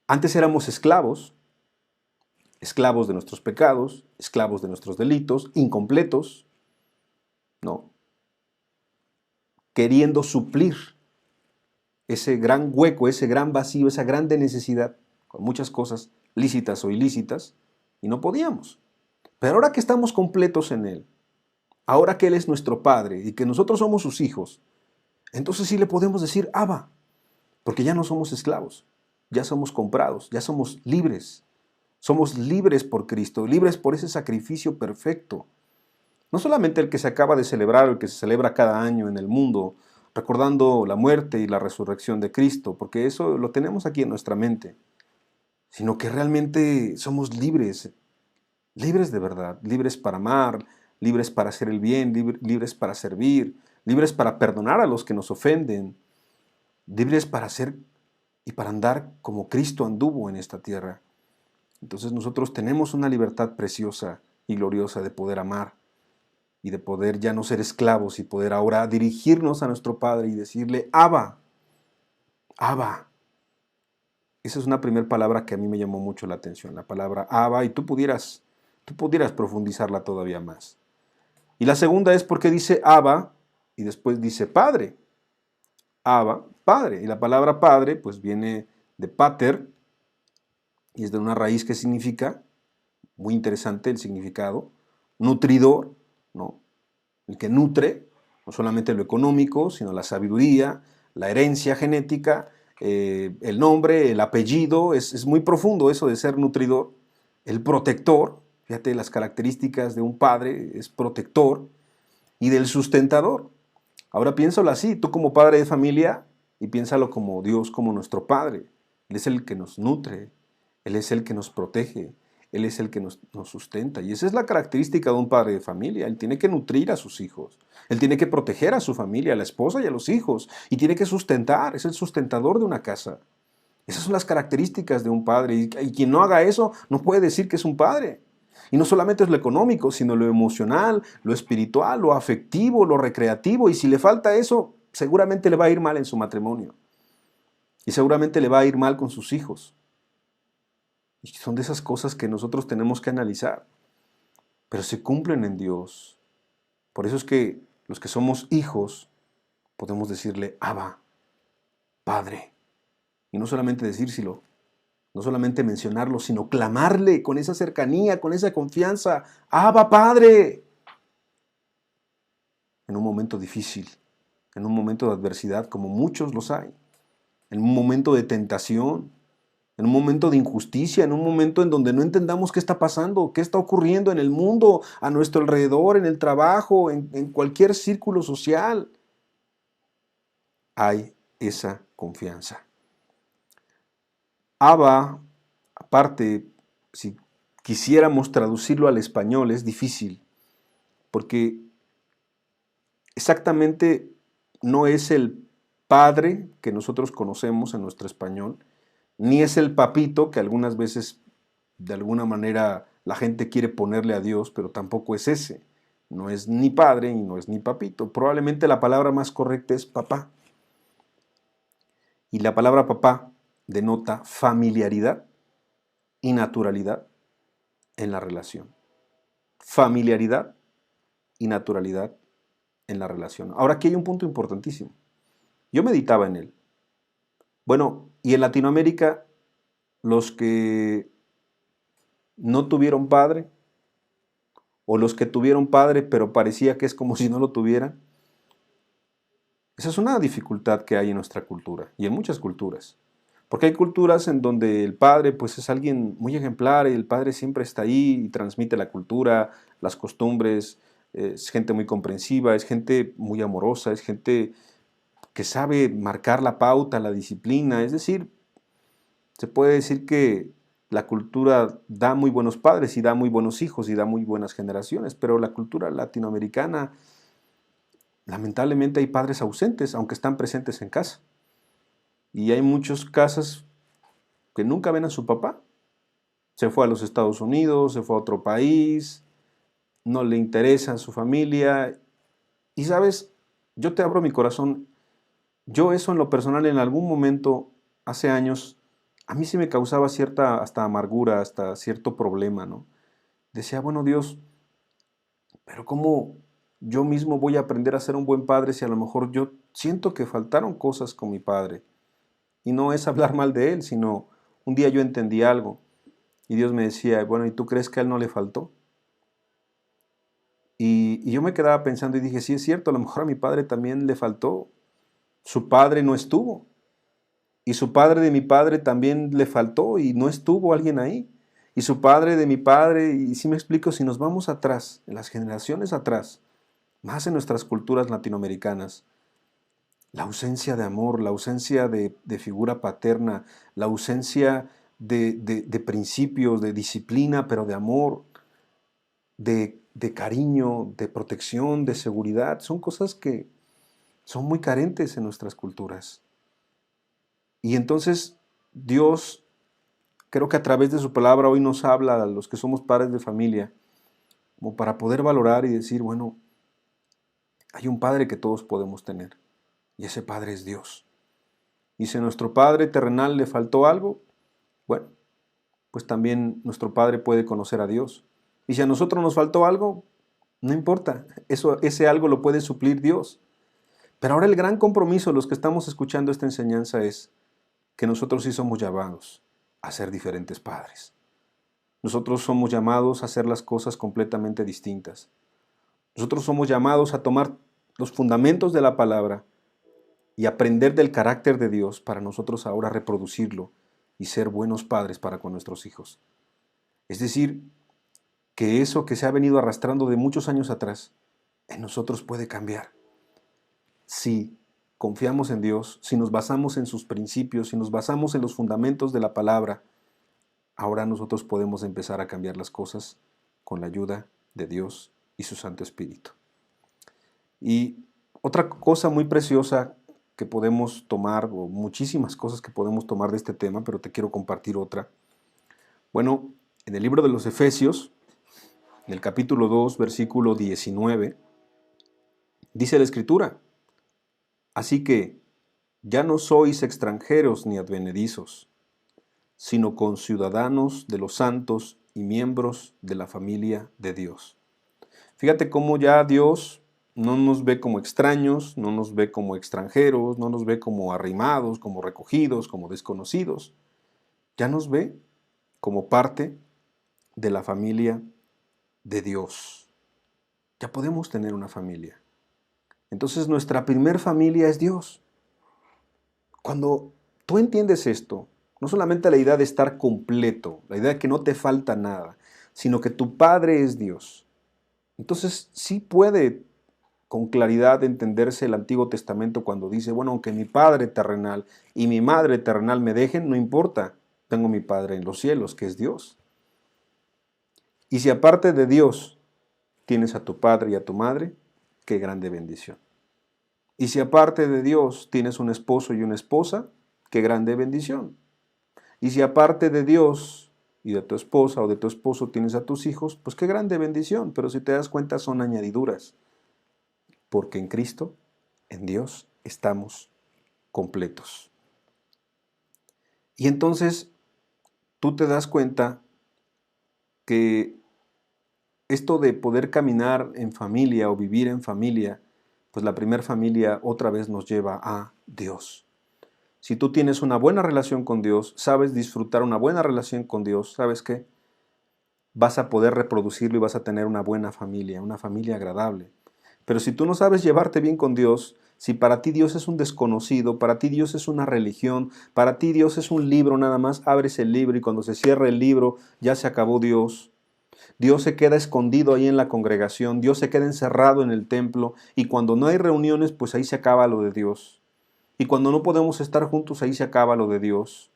antes éramos esclavos, esclavos de nuestros pecados, esclavos de nuestros delitos, incompletos, ¿no? Queriendo suplir ese gran hueco, ese gran vacío, esa grande necesidad, con muchas cosas lícitas o ilícitas, y no podíamos. Pero ahora que estamos completos en Él, ahora que Él es nuestro Padre y que nosotros somos sus hijos, entonces sí le podemos decir Abba, porque ya no somos esclavos, ya somos comprados, ya somos libres por Cristo, libres por ese sacrificio perfecto. No solamente el que se acaba de celebrar, el que se celebra cada año en el mundo, recordando la muerte y la resurrección de Cristo, porque eso lo tenemos aquí en nuestra mente, sino que realmente somos libres, libres de verdad, libres para amar, libres para hacer el bien, libres para servir, libres para perdonar a los que nos ofenden, libres para hacer y para andar como Cristo anduvo en esta tierra. Entonces nosotros tenemos una libertad preciosa y gloriosa de poder amar y de poder ya no ser esclavos y poder ahora dirigirnos a nuestro Padre y decirle, Abba, Abba. Esa es una primera palabra que a mí me llamó mucho la atención, la palabra Abba, y tú pudieras profundizarla todavía más. Y la segunda es porque dice Abba, y después dice Padre. Abba, Padre. Y la palabra Padre pues viene de pater y es de una raíz que significa, muy interesante el significado, nutridor, ¿no? El que nutre, no solamente lo económico, sino la sabiduría, la herencia genética, el nombre, el apellido, es muy profundo eso de ser nutridor. El protector, fíjate las características de un padre, es protector, y del sustentador. Ahora piénsalo así, tú como padre de familia, y piénsalo como Dios, como nuestro Padre. Él es el que nos nutre, Él es el que nos protege, Él es el que nos sustenta. Y esa es la característica de un padre de familia. Él tiene que nutrir a sus hijos, Él tiene que proteger a su familia, a la esposa y a los hijos, y tiene que sustentar, es el sustentador de una casa. Esas son las características de un padre, y quien no haga eso no puede decir que es un padre. Y no solamente es lo económico, sino lo emocional, lo espiritual, lo afectivo, lo recreativo. Y si le falta eso, seguramente le va a ir mal en su matrimonio. Y seguramente le va a ir mal con sus hijos. Y son de esas cosas que nosotros tenemos que analizar. Pero se cumplen en Dios. Por eso es que los que somos hijos podemos decirle Abba, Padre. Y no solamente decírselo, no solamente mencionarlo, sino clamarle con esa cercanía, con esa confianza. Abba, Padre. En un momento difícil, en un momento de adversidad, como muchos los hay, en un momento de tentación, en un momento de injusticia, en un momento en donde no entendamos qué está pasando, qué está ocurriendo en el mundo, a nuestro alrededor, en el trabajo, en cualquier círculo social. Hay esa confianza. Abba, aparte, si quisiéramos traducirlo al español, es difícil, porque exactamente no es el padre que nosotros conocemos en nuestro español, ni es el papito que algunas veces de alguna manera la gente quiere ponerle a Dios, pero tampoco es ese. No es ni padre y no es ni papito. Probablemente la palabra más correcta es papá. Y la palabra papá denota familiaridad y naturalidad en la relación. Familiaridad y naturalidad en la relación. Ahora aquí hay un punto importantísimo. Yo meditaba en él. Bueno, y en Latinoamérica, los que no tuvieron padre, o los que tuvieron padre, pero parecía que es como si no lo tuvieran, esa es una dificultad que hay en nuestra cultura y en muchas culturas. Porque hay culturas en donde el padre pues es alguien muy ejemplar y el padre siempre está ahí y transmite la cultura, las costumbres, es gente muy comprensiva, es gente muy amorosa, es gente que sabe marcar la pauta, la disciplina, es decir, se puede decir que la cultura da muy buenos padres y da muy buenos hijos y da muy buenas generaciones, pero la cultura latinoamericana, lamentablemente hay padres ausentes, aunque están presentes en casa. Y hay muchas casas que nunca ven a su papá. Se fue a los Estados Unidos, se fue a otro país, no le interesa a su familia. Y sabes, yo te abro mi corazón. Yo eso en lo personal en algún momento, hace años, a mí sí me causaba cierta hasta amargura, hasta cierto problema, ¿no? Decía, bueno Dios, pero ¿cómo yo mismo voy a aprender a ser un buen padre si a lo mejor yo siento que faltaron cosas con mi padre? Y no es hablar mal de él, sino un día yo entendí algo y Dios me decía, bueno, ¿y tú crees que a él no le faltó? Y yo me quedaba pensando y dije, sí es cierto, a lo mejor a mi padre también le faltó. Su padre no estuvo. Y su padre de mi padre también le faltó y no estuvo alguien ahí. Y su padre de mi padre, y si me explico, si nos vamos atrás, en las generaciones atrás, más en nuestras culturas latinoamericanas, la ausencia de amor, la ausencia de figura paterna, la ausencia de principios, de disciplina, pero de amor, de cariño, de protección, de seguridad, son cosas que son muy carentes en nuestras culturas. Y entonces Dios, creo que a través de su palabra hoy nos habla a los que somos padres de familia, como para poder valorar y decir, bueno, hay un Padre que todos podemos tener, y ese Padre es Dios. Y si a nuestro Padre terrenal le faltó algo, bueno, pues también nuestro Padre puede conocer a Dios. Y si a nosotros nos faltó algo, no importa, ese algo lo puede suplir Dios. Pero ahora el gran compromiso, los que estamos escuchando esta enseñanza, es que nosotros sí somos llamados a ser diferentes padres. Nosotros somos llamados a hacer las cosas completamente distintas. Nosotros somos llamados a tomar los fundamentos de la palabra y aprender del carácter de Dios para nosotros ahora reproducirlo y ser buenos padres para con nuestros hijos. Es decir, que eso que se ha venido arrastrando de muchos años atrás, en nosotros puede cambiar. Si confiamos en Dios, si nos basamos en sus principios, si nos basamos en los fundamentos de la palabra, ahora nosotros podemos empezar a cambiar las cosas con la ayuda de Dios y su Santo Espíritu. Y otra cosa muy preciosa que podemos tomar, o muchísimas cosas que podemos tomar de este tema, pero te quiero compartir otra. Bueno, en el libro de los Efesios, en el capítulo 2, versículo 19, dice la Escritura: así que ya no sois extranjeros ni advenedizos, sino conciudadanos de los santos y miembros de la familia de Dios. Fíjate cómo ya Dios no nos ve como extraños, no nos ve como extranjeros, no nos ve como arrimados, como recogidos, como desconocidos. Ya nos ve como parte de la familia de Dios. Ya podemos tener una familia. Entonces nuestra primer familia es Dios. Cuando tú entiendes esto, no solamente la idea de estar completo, la idea de que no te falta nada, sino que tu Padre es Dios. Entonces sí puede con claridad entenderse el Antiguo Testamento cuando dice, bueno, aunque mi Padre terrenal y mi Madre terrenal me dejen, no importa, tengo mi Padre en los cielos, que es Dios. Y si aparte de Dios tienes a tu Padre y a tu Madre, qué grande bendición. Y si aparte de Dios tienes un esposo y una esposa, qué grande bendición. Y si aparte de Dios y de tu esposa o de tu esposo tienes a tus hijos, pues qué grande bendición. Pero si te das cuenta son añadiduras. Porque en Cristo, en Dios, estamos completos. Y entonces tú te das cuenta que esto de poder caminar en familia o vivir en familia, pues la primera familia otra vez nos lleva a Dios. Si tú tienes una buena relación con Dios, sabes disfrutar una buena relación con Dios, ¿sabes qué? Vas a poder reproducirlo y vas a tener una buena familia, una familia agradable. Pero si tú no sabes llevarte bien con Dios, si para ti Dios es un desconocido, para ti Dios es una religión, para ti Dios es un libro nada más, abres el libro y cuando se cierra el libro ya se acabó Dios. Dios se queda escondido ahí en la congregación, Dios se queda encerrado en el templo y cuando no hay reuniones, pues ahí se acaba lo de Dios. Y cuando no podemos estar juntos, ahí se acaba lo de Dios.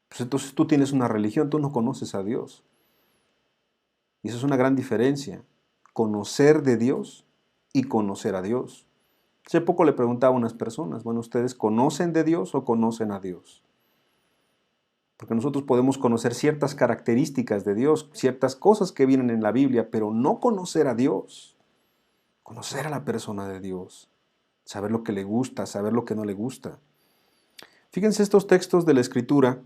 Pues entonces tú tienes una religión, tú no conoces a Dios. Y eso es una gran diferencia, conocer de Dios y conocer a Dios. Hace poco le preguntaba a unas personas, bueno, ¿ustedes conocen de Dios o conocen a Dios? Porque nosotros podemos conocer ciertas características de Dios, ciertas cosas que vienen en la Biblia, pero no conocer a Dios, conocer a la persona de Dios, saber lo que le gusta, saber lo que no le gusta. Fíjense estos textos de la Escritura,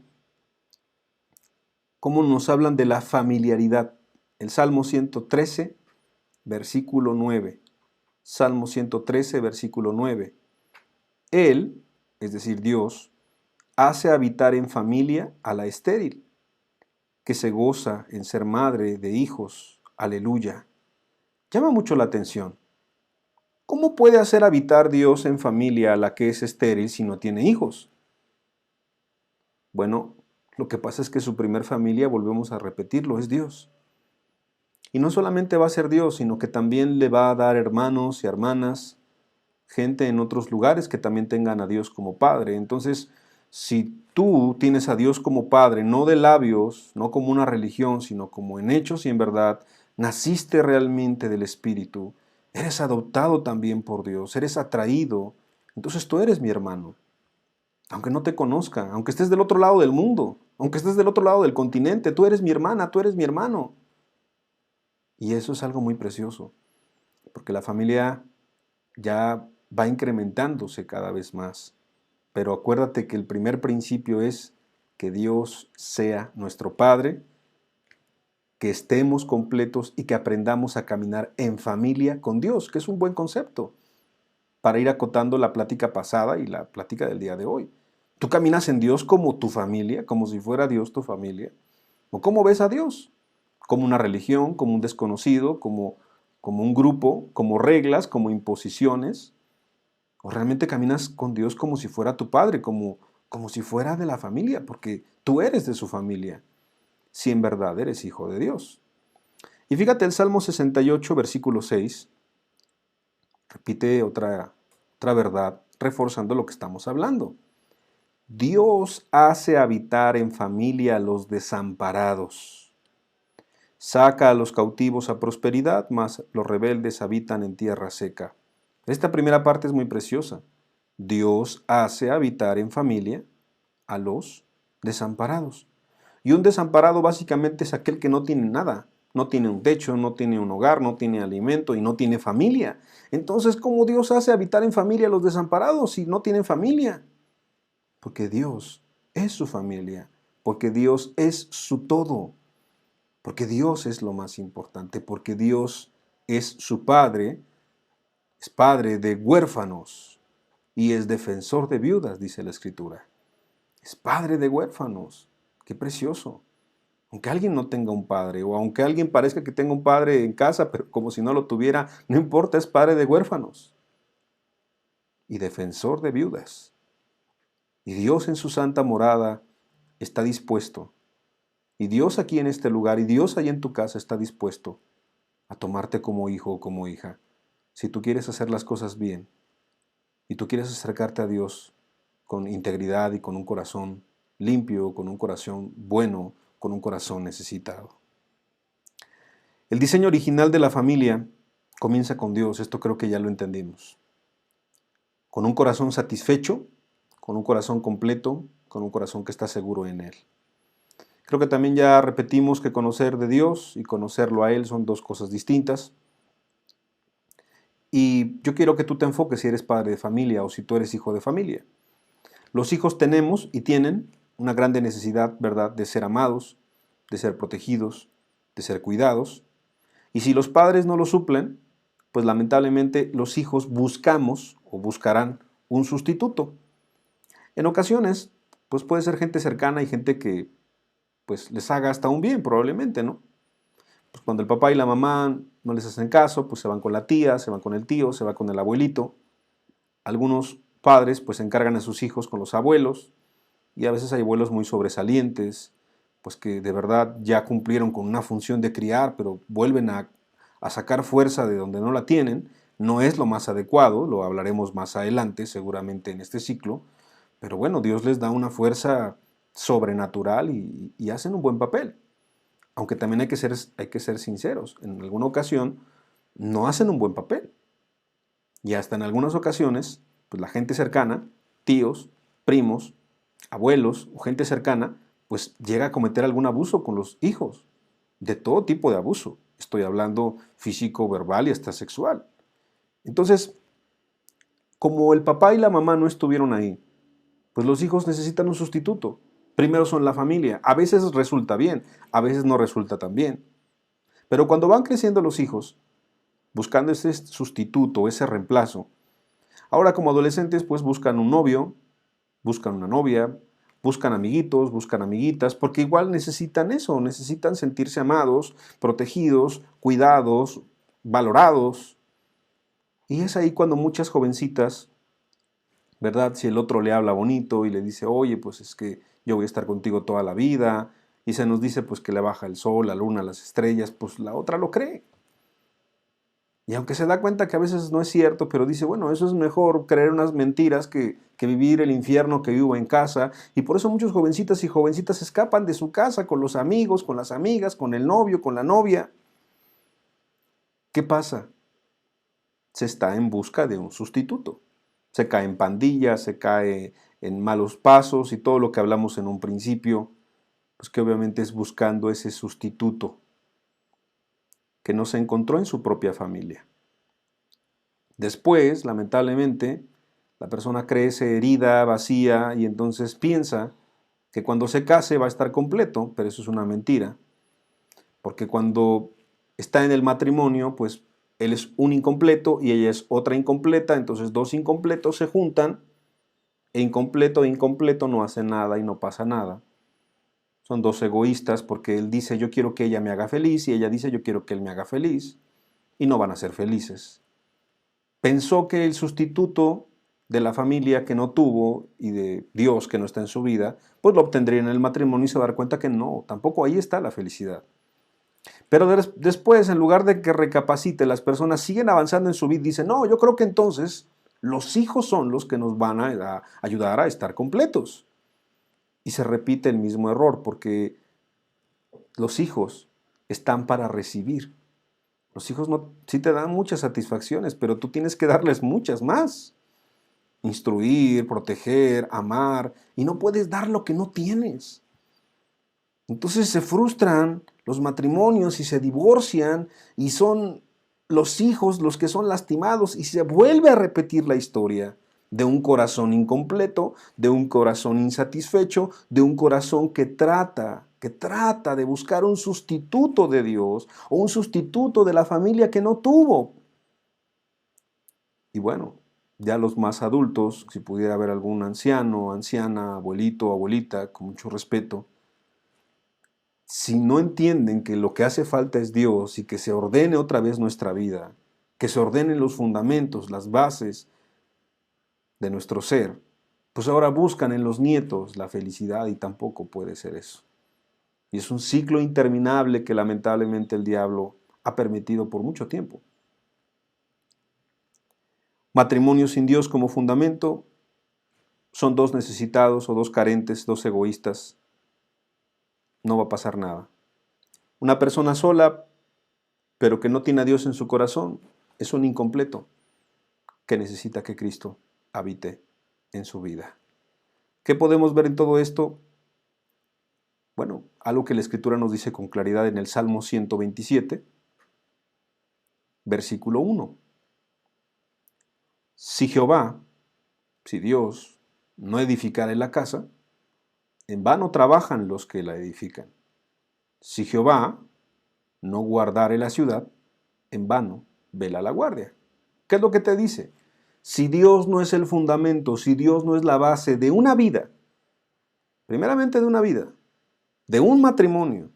cómo nos hablan de la familiaridad. El Salmo 113, versículo 9. Salmo 113, versículo 9. Él, es decir, Dios, hace habitar en familia a la estéril, que se goza en ser madre de hijos. Aleluya. Llama mucho la atención. ¿Cómo puede hacer habitar Dios en familia a la que es estéril si no tiene hijos? Bueno, lo que pasa es que su primer familia, volvemos a repetirlo, es Dios. Y no solamente va a ser Dios, sino que también le va a dar hermanos y hermanas, gente en otros lugares que también tengan a Dios como Padre. Entonces, si tú tienes a Dios como Padre, no de labios, no como una religión, sino como en hechos y en verdad, naciste realmente del Espíritu, eres adoptado también por Dios, eres atraído, entonces tú eres mi hermano. Aunque no te conozca, aunque estés del otro lado del mundo, aunque estés del otro lado del continente, tú eres mi hermana, tú eres mi hermano. Y eso es algo muy precioso, porque la familia ya va incrementándose cada vez más. Pero acuérdate que el primer principio es que Dios sea nuestro Padre, que estemos completos y que aprendamos a caminar en familia con Dios, que es un buen concepto. para ir acotando la plática pasada y la plática del día de hoy. ¿Tú caminas en Dios como tu familia, como si fuera Dios tu familia? ¿O cómo ves a Dios? ¿Como una religión, como un desconocido, como un grupo, como reglas, como imposiciones? ¿O realmente caminas con Dios como si fuera tu padre, como si fuera de la familia? Porque tú eres de su familia, si en verdad eres hijo de Dios. Y fíjate, el Salmo 68, versículo 6, repite otra verdad, reforzando lo que estamos hablando. Dios hace habitar en familia a los desamparados. Saca a los cautivos a prosperidad, mas los rebeldes habitan en tierra seca. Esta primera parte es muy preciosa. Dios hace habitar en familia a los desamparados. Y un desamparado básicamente es aquel que no tiene nada. No tiene un techo, no tiene un hogar, no tiene alimento y no tiene familia. Entonces, ¿cómo Dios hace habitar en familia a los desamparados si no tienen familia? Porque Dios es su familia, porque Dios es su todo, porque Dios es lo más importante, porque Dios es su Padre, es Padre de huérfanos y es defensor de viudas, dice la Escritura. Es Padre de huérfanos. Qué precioso. Aunque alguien no tenga un padre, o aunque alguien parezca que tenga un padre en casa, pero como si no lo tuviera, no importa, es Padre de huérfanos y defensor de viudas. Y Dios en su santa morada está dispuesto. Y Dios aquí en este lugar y Dios allá en tu casa está dispuesto a tomarte como hijo o como hija. Si tú quieres hacer las cosas bien y tú quieres acercarte a Dios con integridad y con un corazón limpio, con un corazón bueno, con un corazón necesitado. El diseño original de la familia comienza con Dios, esto creo que ya lo entendimos. Con un corazón satisfecho, con un corazón completo, con un corazón que está seguro en Él. Creo que también ya repetimos que conocer de Dios y conocerlo a Él son dos cosas distintas. Y yo quiero que tú te enfoques si eres padre de familia o si tú eres hijo de familia. Los hijos tenemos y tienen una grande necesidad, ¿verdad?, de ser amados, de ser protegidos, de ser cuidados. Y si los padres no lo suplen, pues lamentablemente los hijos buscamos o buscarán un sustituto. En ocasiones, pues puede ser gente cercana y gente que pues les haga hasta un bien probablemente, ¿no? Pues cuando el papá y la mamá no les hacen caso, pues se van con la tía, se van con el tío, se va con el abuelito. Algunos padres pues encargan a sus hijos con los abuelos y a veces hay abuelos muy sobresalientes, pues que de verdad ya cumplieron con una función de criar, pero vuelven a sacar fuerza de donde no la tienen. No es lo más adecuado, lo hablaremos más adelante seguramente en este ciclo, pero bueno, Dios les da una fuerza sobrenatural y hacen un buen papel. Aunque también hay que ser sinceros, en alguna ocasión no hacen un buen papel. Y hasta en algunas ocasiones, pues la gente cercana, tíos, primos, abuelos o gente cercana, pues llega a cometer algún abuso con los hijos, de todo tipo de abuso. Estoy hablando físico, verbal y hasta sexual. Entonces, como el papá y la mamá no estuvieron ahí, pues los hijos necesitan un sustituto. Primero son la familia. A veces resulta bien, a veces no resulta tan bien. Pero cuando van creciendo los hijos, buscando ese sustituto, ese reemplazo, ahora como adolescentes pues buscan un novio, buscan una novia, buscan amiguitos, buscan amiguitas, porque igual necesitan eso, necesitan sentirse amados, protegidos, cuidados, valorados. Y es ahí cuando muchas jovencitas, ¿verdad? Si el otro le habla bonito y le dice, oye, pues es que yo voy a estar contigo toda la vida, y se nos dice pues que le baja el sol, la luna, las estrellas, pues la otra lo cree. Y aunque se da cuenta que a veces no es cierto, pero dice, bueno, eso es mejor creer unas mentiras que vivir el infierno que vivo en casa. Y por eso muchos jovencitas y jovencitas escapan de su casa con los amigos, con las amigas, con el novio, con la novia. ¿Qué pasa? Se está en busca de un sustituto. Se cae en pandillas, se cae en malos pasos y todo lo que hablamos en un principio, pues que obviamente es buscando ese sustituto que no se encontró en su propia familia. Después, lamentablemente, la persona crece herida, vacía, y entonces piensa que cuando se case va a estar completo, pero eso es una mentira, porque cuando está en el matrimonio, pues Él es un incompleto y ella es otra incompleta, entonces dos incompletos se juntan, e incompleto no hace nada y no pasa nada. Son dos egoístas porque él dice yo quiero que ella me haga feliz y ella dice yo quiero que él me haga feliz y no van a ser felices. Pensó que el sustituto de la familia que no tuvo y de Dios que no está en su vida, pues lo obtendría en el matrimonio y se va a dar cuenta que no, tampoco ahí está la felicidad. Pero después, en lugar de que recapacite, las personas siguen avanzando en su vida y dicen, no, yo creo que entonces los hijos son los que nos van a ayudar a estar completos. Y se repite el mismo error, porque los hijos están para recibir. Los hijos no, sí te dan muchas satisfacciones, pero tú tienes que darles muchas más. Instruir, proteger, amar, y no puedes dar lo que no tienes. Entonces se frustran los matrimonios y se divorcian y son los hijos los que son lastimados y se vuelve a repetir la historia de un corazón incompleto, de un corazón insatisfecho, de un corazón que trata de buscar un sustituto de Dios o un sustituto de la familia que no tuvo. Y bueno, ya los más adultos, si pudiera haber algún anciano, anciana, abuelito, abuelita, con mucho respeto, si no entienden que lo que hace falta es Dios y que se ordene otra vez nuestra vida, que se ordenen los fundamentos, las bases de nuestro ser, pues ahora buscan en los nietos la felicidad y tampoco puede ser eso. Y es un ciclo interminable que lamentablemente el diablo ha permitido por mucho tiempo. Matrimonio sin Dios como fundamento son dos necesitados o dos carentes, dos egoístas. No va a pasar nada. Una persona sola, pero que no tiene a Dios en su corazón, es un incompleto que necesita que Cristo habite en su vida. ¿Qué podemos ver en todo esto? Bueno, algo que la Escritura nos dice con claridad en el Salmo 127, versículo 1. Si Jehová, si Dios no edificare la casa, en vano trabajan los que la edifican. Si Jehová no guardare la ciudad, en vano vela la guardia. ¿Qué es lo que te dice? Si Dios no es el fundamento, si Dios no es la base de una vida, primeramente de una vida, de un matrimonio,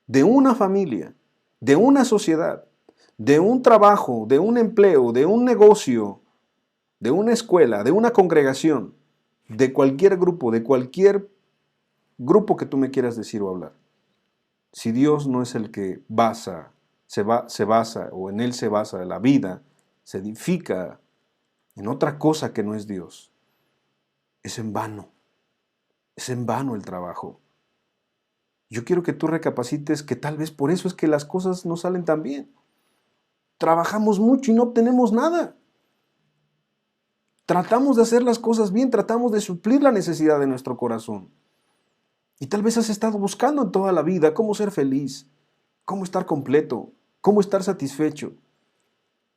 de una familia, de una sociedad, de un trabajo, de un empleo, de un negocio, de una escuela, de una congregación, de cualquier grupo que tú me quieras decir o hablar. Si Dios no es el que se basa o en Él se basa la vida, se edifica en otra cosa que no es Dios, es en vano el trabajo. Yo quiero que tú recapacites que tal vez por eso es que las cosas no salen tan bien. Trabajamos mucho y no obtenemos nada. Tratamos de hacer las cosas bien, tratamos de suplir la necesidad de nuestro corazón. Y tal vez has estado buscando en toda la vida cómo ser feliz, cómo estar completo, cómo estar satisfecho.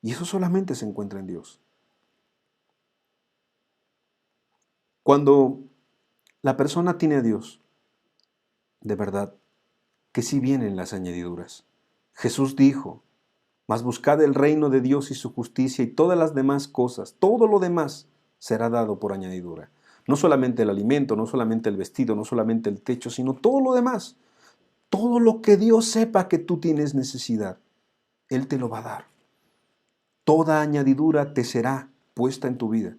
Y eso solamente se encuentra en Dios. Cuando la persona tiene a Dios, de verdad, que sí vienen las añadiduras. Jesús dijo, mas buscad el reino de Dios y su justicia y todas las demás cosas, todo lo demás será dado por añadidura. No solamente el alimento, no solamente el vestido, no solamente el techo, sino todo lo demás. Todo lo que Dios sepa que tú tienes necesidad, Él te lo va a dar. Toda añadidura te será puesta en tu vida.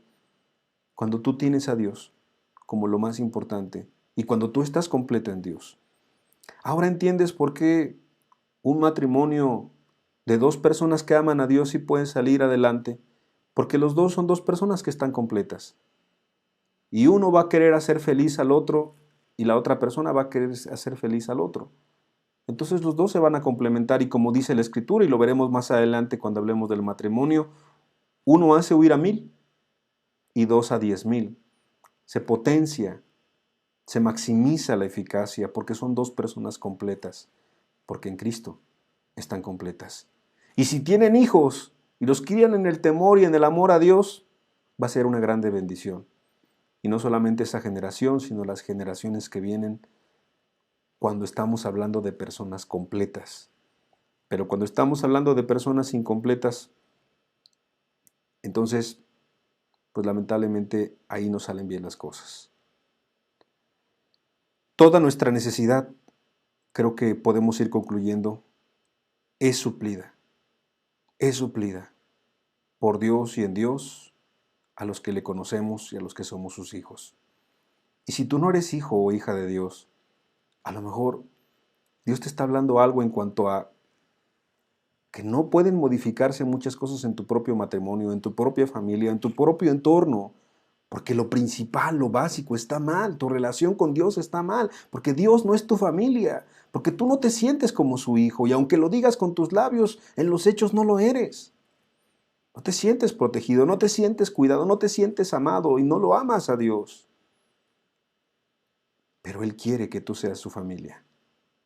Cuando tú tienes a Dios como lo más importante y cuando tú estás completo en Dios. Ahora entiendes por qué un matrimonio de dos personas que aman a Dios sí pueden salir adelante, porque los dos son dos personas que están completas. Y uno va a querer hacer feliz al otro y la otra persona va a querer hacer feliz al otro. Entonces los dos se van a complementar y como dice la Escritura, y lo veremos más adelante cuando hablemos del matrimonio, uno hace huir a 1000 y dos a 10,000. Se potencia, se maximiza la eficacia porque son dos personas completas, porque en Cristo están completas. Y si tienen hijos y los crían en el temor y en el amor a Dios, va a ser una grande bendición. Y no solamente esa generación, sino las generaciones que vienen cuando estamos hablando de personas completas. Pero cuando estamos hablando de personas incompletas, Entonces, pues lamentablemente ahí no salen bien las cosas. Toda nuestra necesidad, creo que podemos ir concluyendo, es suplida por Dios y en Dios a los que le conocemos y a los que somos sus hijos. Y si tú no eres hijo o hija de Dios, a lo mejor Dios te está hablando algo en cuanto a que no pueden modificarse muchas cosas en tu propio matrimonio, en tu propia familia, en tu propio entorno, porque lo principal, lo básico está mal, tu relación con Dios está mal, porque Dios no es tu familia, porque tú no te sientes como su hijo y aunque lo digas con tus labios, en los hechos no lo eres. No te sientes protegido, no te sientes cuidado, no te sientes amado y no lo amas a Dios. Pero Él quiere que tú seas su familia.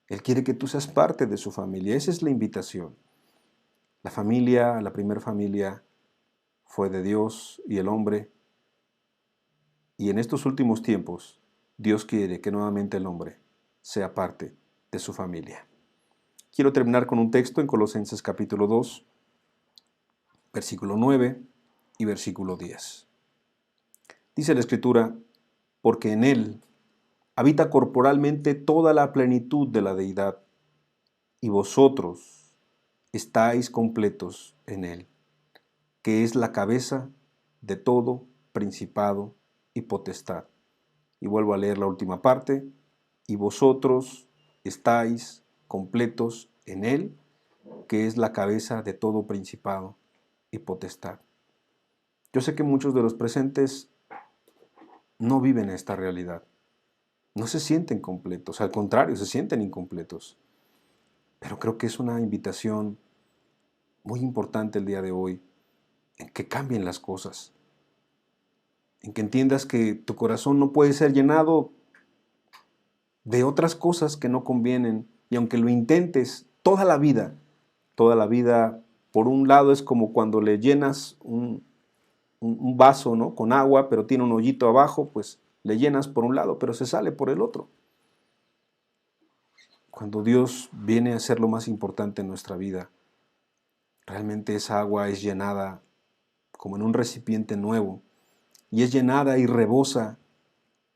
Él quiere que tú seas parte de su familia. Esa es la invitación. La familia, la primera familia, fue de Dios y el hombre. Y en estos últimos tiempos, Dios quiere que nuevamente el hombre sea parte de su familia. Quiero terminar con un texto en Colosenses capítulo 2, versículo 9 y versículo 10. Dice la Escritura, porque en Él habita corporalmente toda la plenitud de la deidad, y vosotros estáis completos en Él, que es la cabeza de todo principado y potestad. Y vuelvo a leer la última parte, y vosotros estáis completos en Él, que es la cabeza de todo principado y potestad. Yo sé que muchos de los presentes no viven esta realidad, no se sienten completos, al contrario, se sienten incompletos. Pero creo que es una invitación muy importante el día de hoy, en que cambien las cosas, en que entiendas que tu corazón no puede ser llenado de otras cosas que no convienen, y aunque lo intentes toda la vida, por un lado es como cuando le llenas un vaso, ¿no?, con agua, pero tiene un hoyito abajo, pues le llenas por un lado, pero se sale por el otro. Cuando Dios viene a ser lo más importante en nuestra vida, realmente esa agua es llenada como en un recipiente nuevo, y es llenada y rebosa,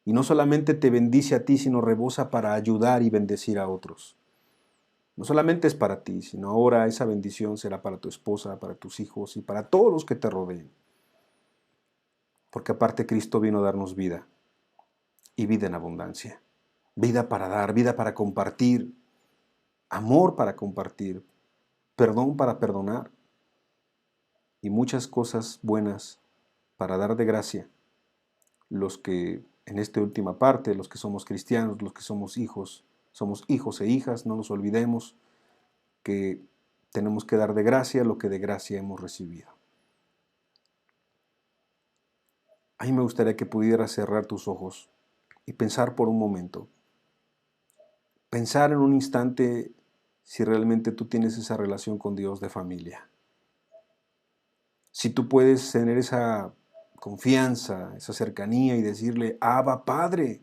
y no solamente te bendice a ti, sino rebosa para ayudar y bendecir a otros. No solamente es para ti, sino ahora esa bendición será para tu esposa, para tus hijos y para todos los que te rodeen. Porque aparte Cristo vino a darnos vida, y vida en abundancia. Vida para dar, vida para compartir, amor para compartir, perdón para perdonar y muchas cosas buenas para dar de gracia. Los que en esta última parte, los que somos cristianos, los que somos hijos e hijas, no nos olvidemos que tenemos que dar de gracia lo que de gracia hemos recibido. A mí me gustaría que pudieras cerrar tus ojos y pensar por un momento. Pensar en un instante si realmente tú tienes esa relación con Dios de familia. Si tú puedes tener esa confianza, esa cercanía y decirle, Abba, Padre.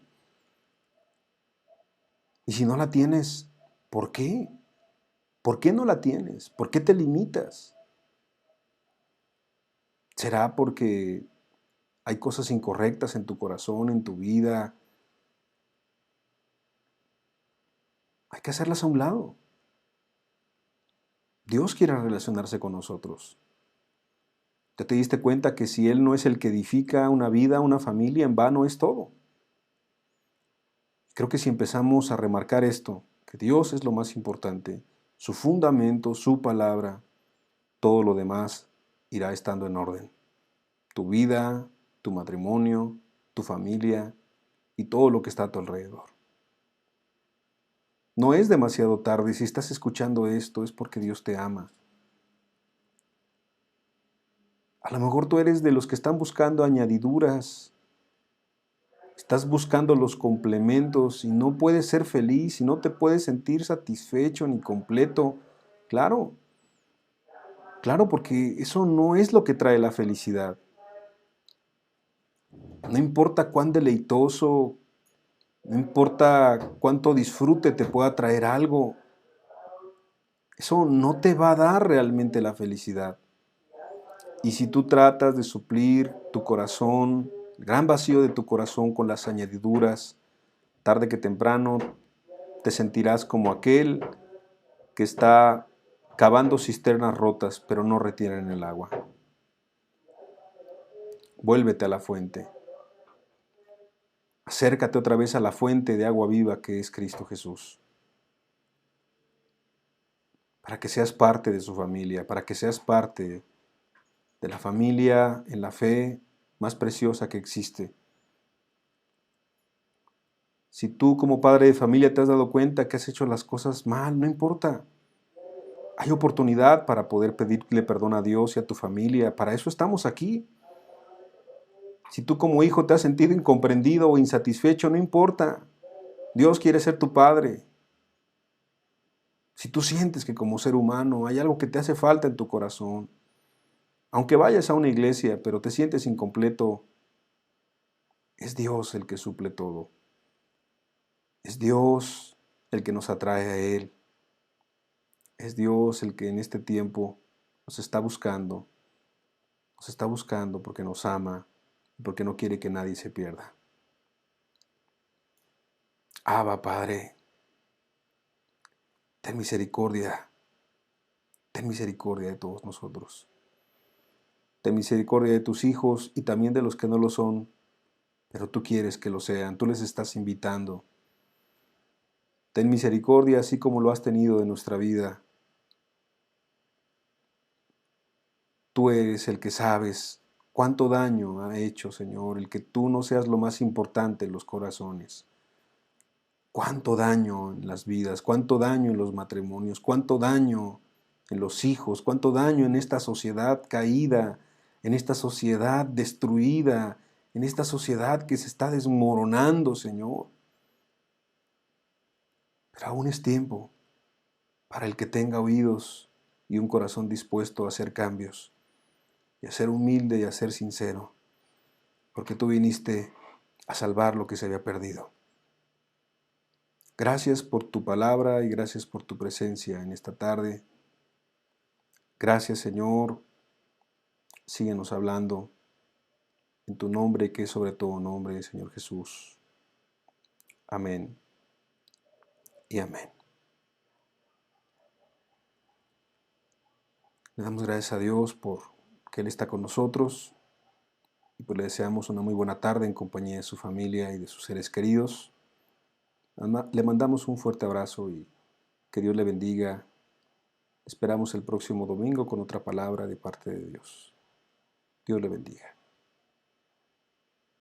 Y si no la tienes, ¿por qué? ¿Por qué no la tienes? ¿Por qué te limitas? ¿Será porque hay cosas incorrectas en tu corazón, en tu vida? Hay que hacerlas a un lado. Dios quiere relacionarse con nosotros. ¿Ya te diste cuenta que si Él no es el que edifica una vida, una familia, en vano es todo? Creo que si empezamos a remarcar esto, que Dios es lo más importante, su fundamento, su palabra, todo lo demás irá estando en orden. Tu vida, tu matrimonio, tu familia y todo lo que está a tu alrededor. No es demasiado tarde. Si estás escuchando esto es porque Dios te ama. A lo mejor tú eres de los que están buscando añadiduras. Estás buscando los complementos y no puedes ser feliz y no te puedes sentir satisfecho ni completo. Claro, claro, porque eso no es lo que trae la felicidad. No importa cuán deleitoso, no importa cuánto disfrute te pueda traer algo, eso no te va a dar realmente la felicidad. Y si tú tratas de suplir tu corazón, el gran vacío de tu corazón con las añadiduras, tarde que temprano te sentirás como aquel que está cavando cisternas rotas, pero no retienen el agua. Vuélvete a la fuente. Acércate otra vez a la fuente de agua viva que es Cristo Jesús. Para que seas parte de su familia, para que seas parte de la familia en la fe más preciosa que existe. Si tú como padre de familia te has dado cuenta que has hecho las cosas mal, no importa. Hay oportunidad para poder pedirle perdón a Dios y a tu familia. Para eso estamos aquí. Si tú como hijo te has sentido incomprendido o insatisfecho, no importa. Dios quiere ser tu padre. Si tú sientes que como ser humano hay algo que te hace falta en tu corazón, aunque vayas a una iglesia pero te sientes incompleto, es Dios el que suple todo. Es Dios el que nos atrae a Él. Es Dios el que en este tiempo nos está buscando. Nos está buscando porque nos ama y porque no quiere que nadie se pierda. Abba, Padre, ten misericordia. Ten misericordia de todos nosotros. Ten misericordia de tus hijos y también de los que no lo son, pero tú quieres que lo sean. Tú les estás invitando. Ten misericordia así como lo has tenido en nuestra vida. Tú eres el que sabes cuánto daño ha hecho, Señor, el que tú no seas lo más importante en los corazones. Cuánto daño en las vidas, cuánto daño en los matrimonios, cuánto daño en los hijos, cuánto daño en esta sociedad caída, en esta sociedad destruida, en esta sociedad que se está desmoronando, Señor. Pero aún es tiempo para el que tenga oídos y un corazón dispuesto a hacer cambios, y a ser humilde y a ser sincero, porque tú viniste a salvar lo que se había perdido. Gracias por tu palabra y gracias por tu presencia en esta tarde. Gracias, Señor. Síguenos hablando en tu nombre, que es sobre todo nombre, Señor Jesús. Amén y amén. Le damos gracias a Dios por que Él está con nosotros y pues le deseamos una muy buena tarde en compañía de su familia y de sus seres queridos. Le mandamos un fuerte abrazo y que Dios le bendiga. Esperamos el próximo domingo con otra palabra de parte de Dios. Dios le bendiga.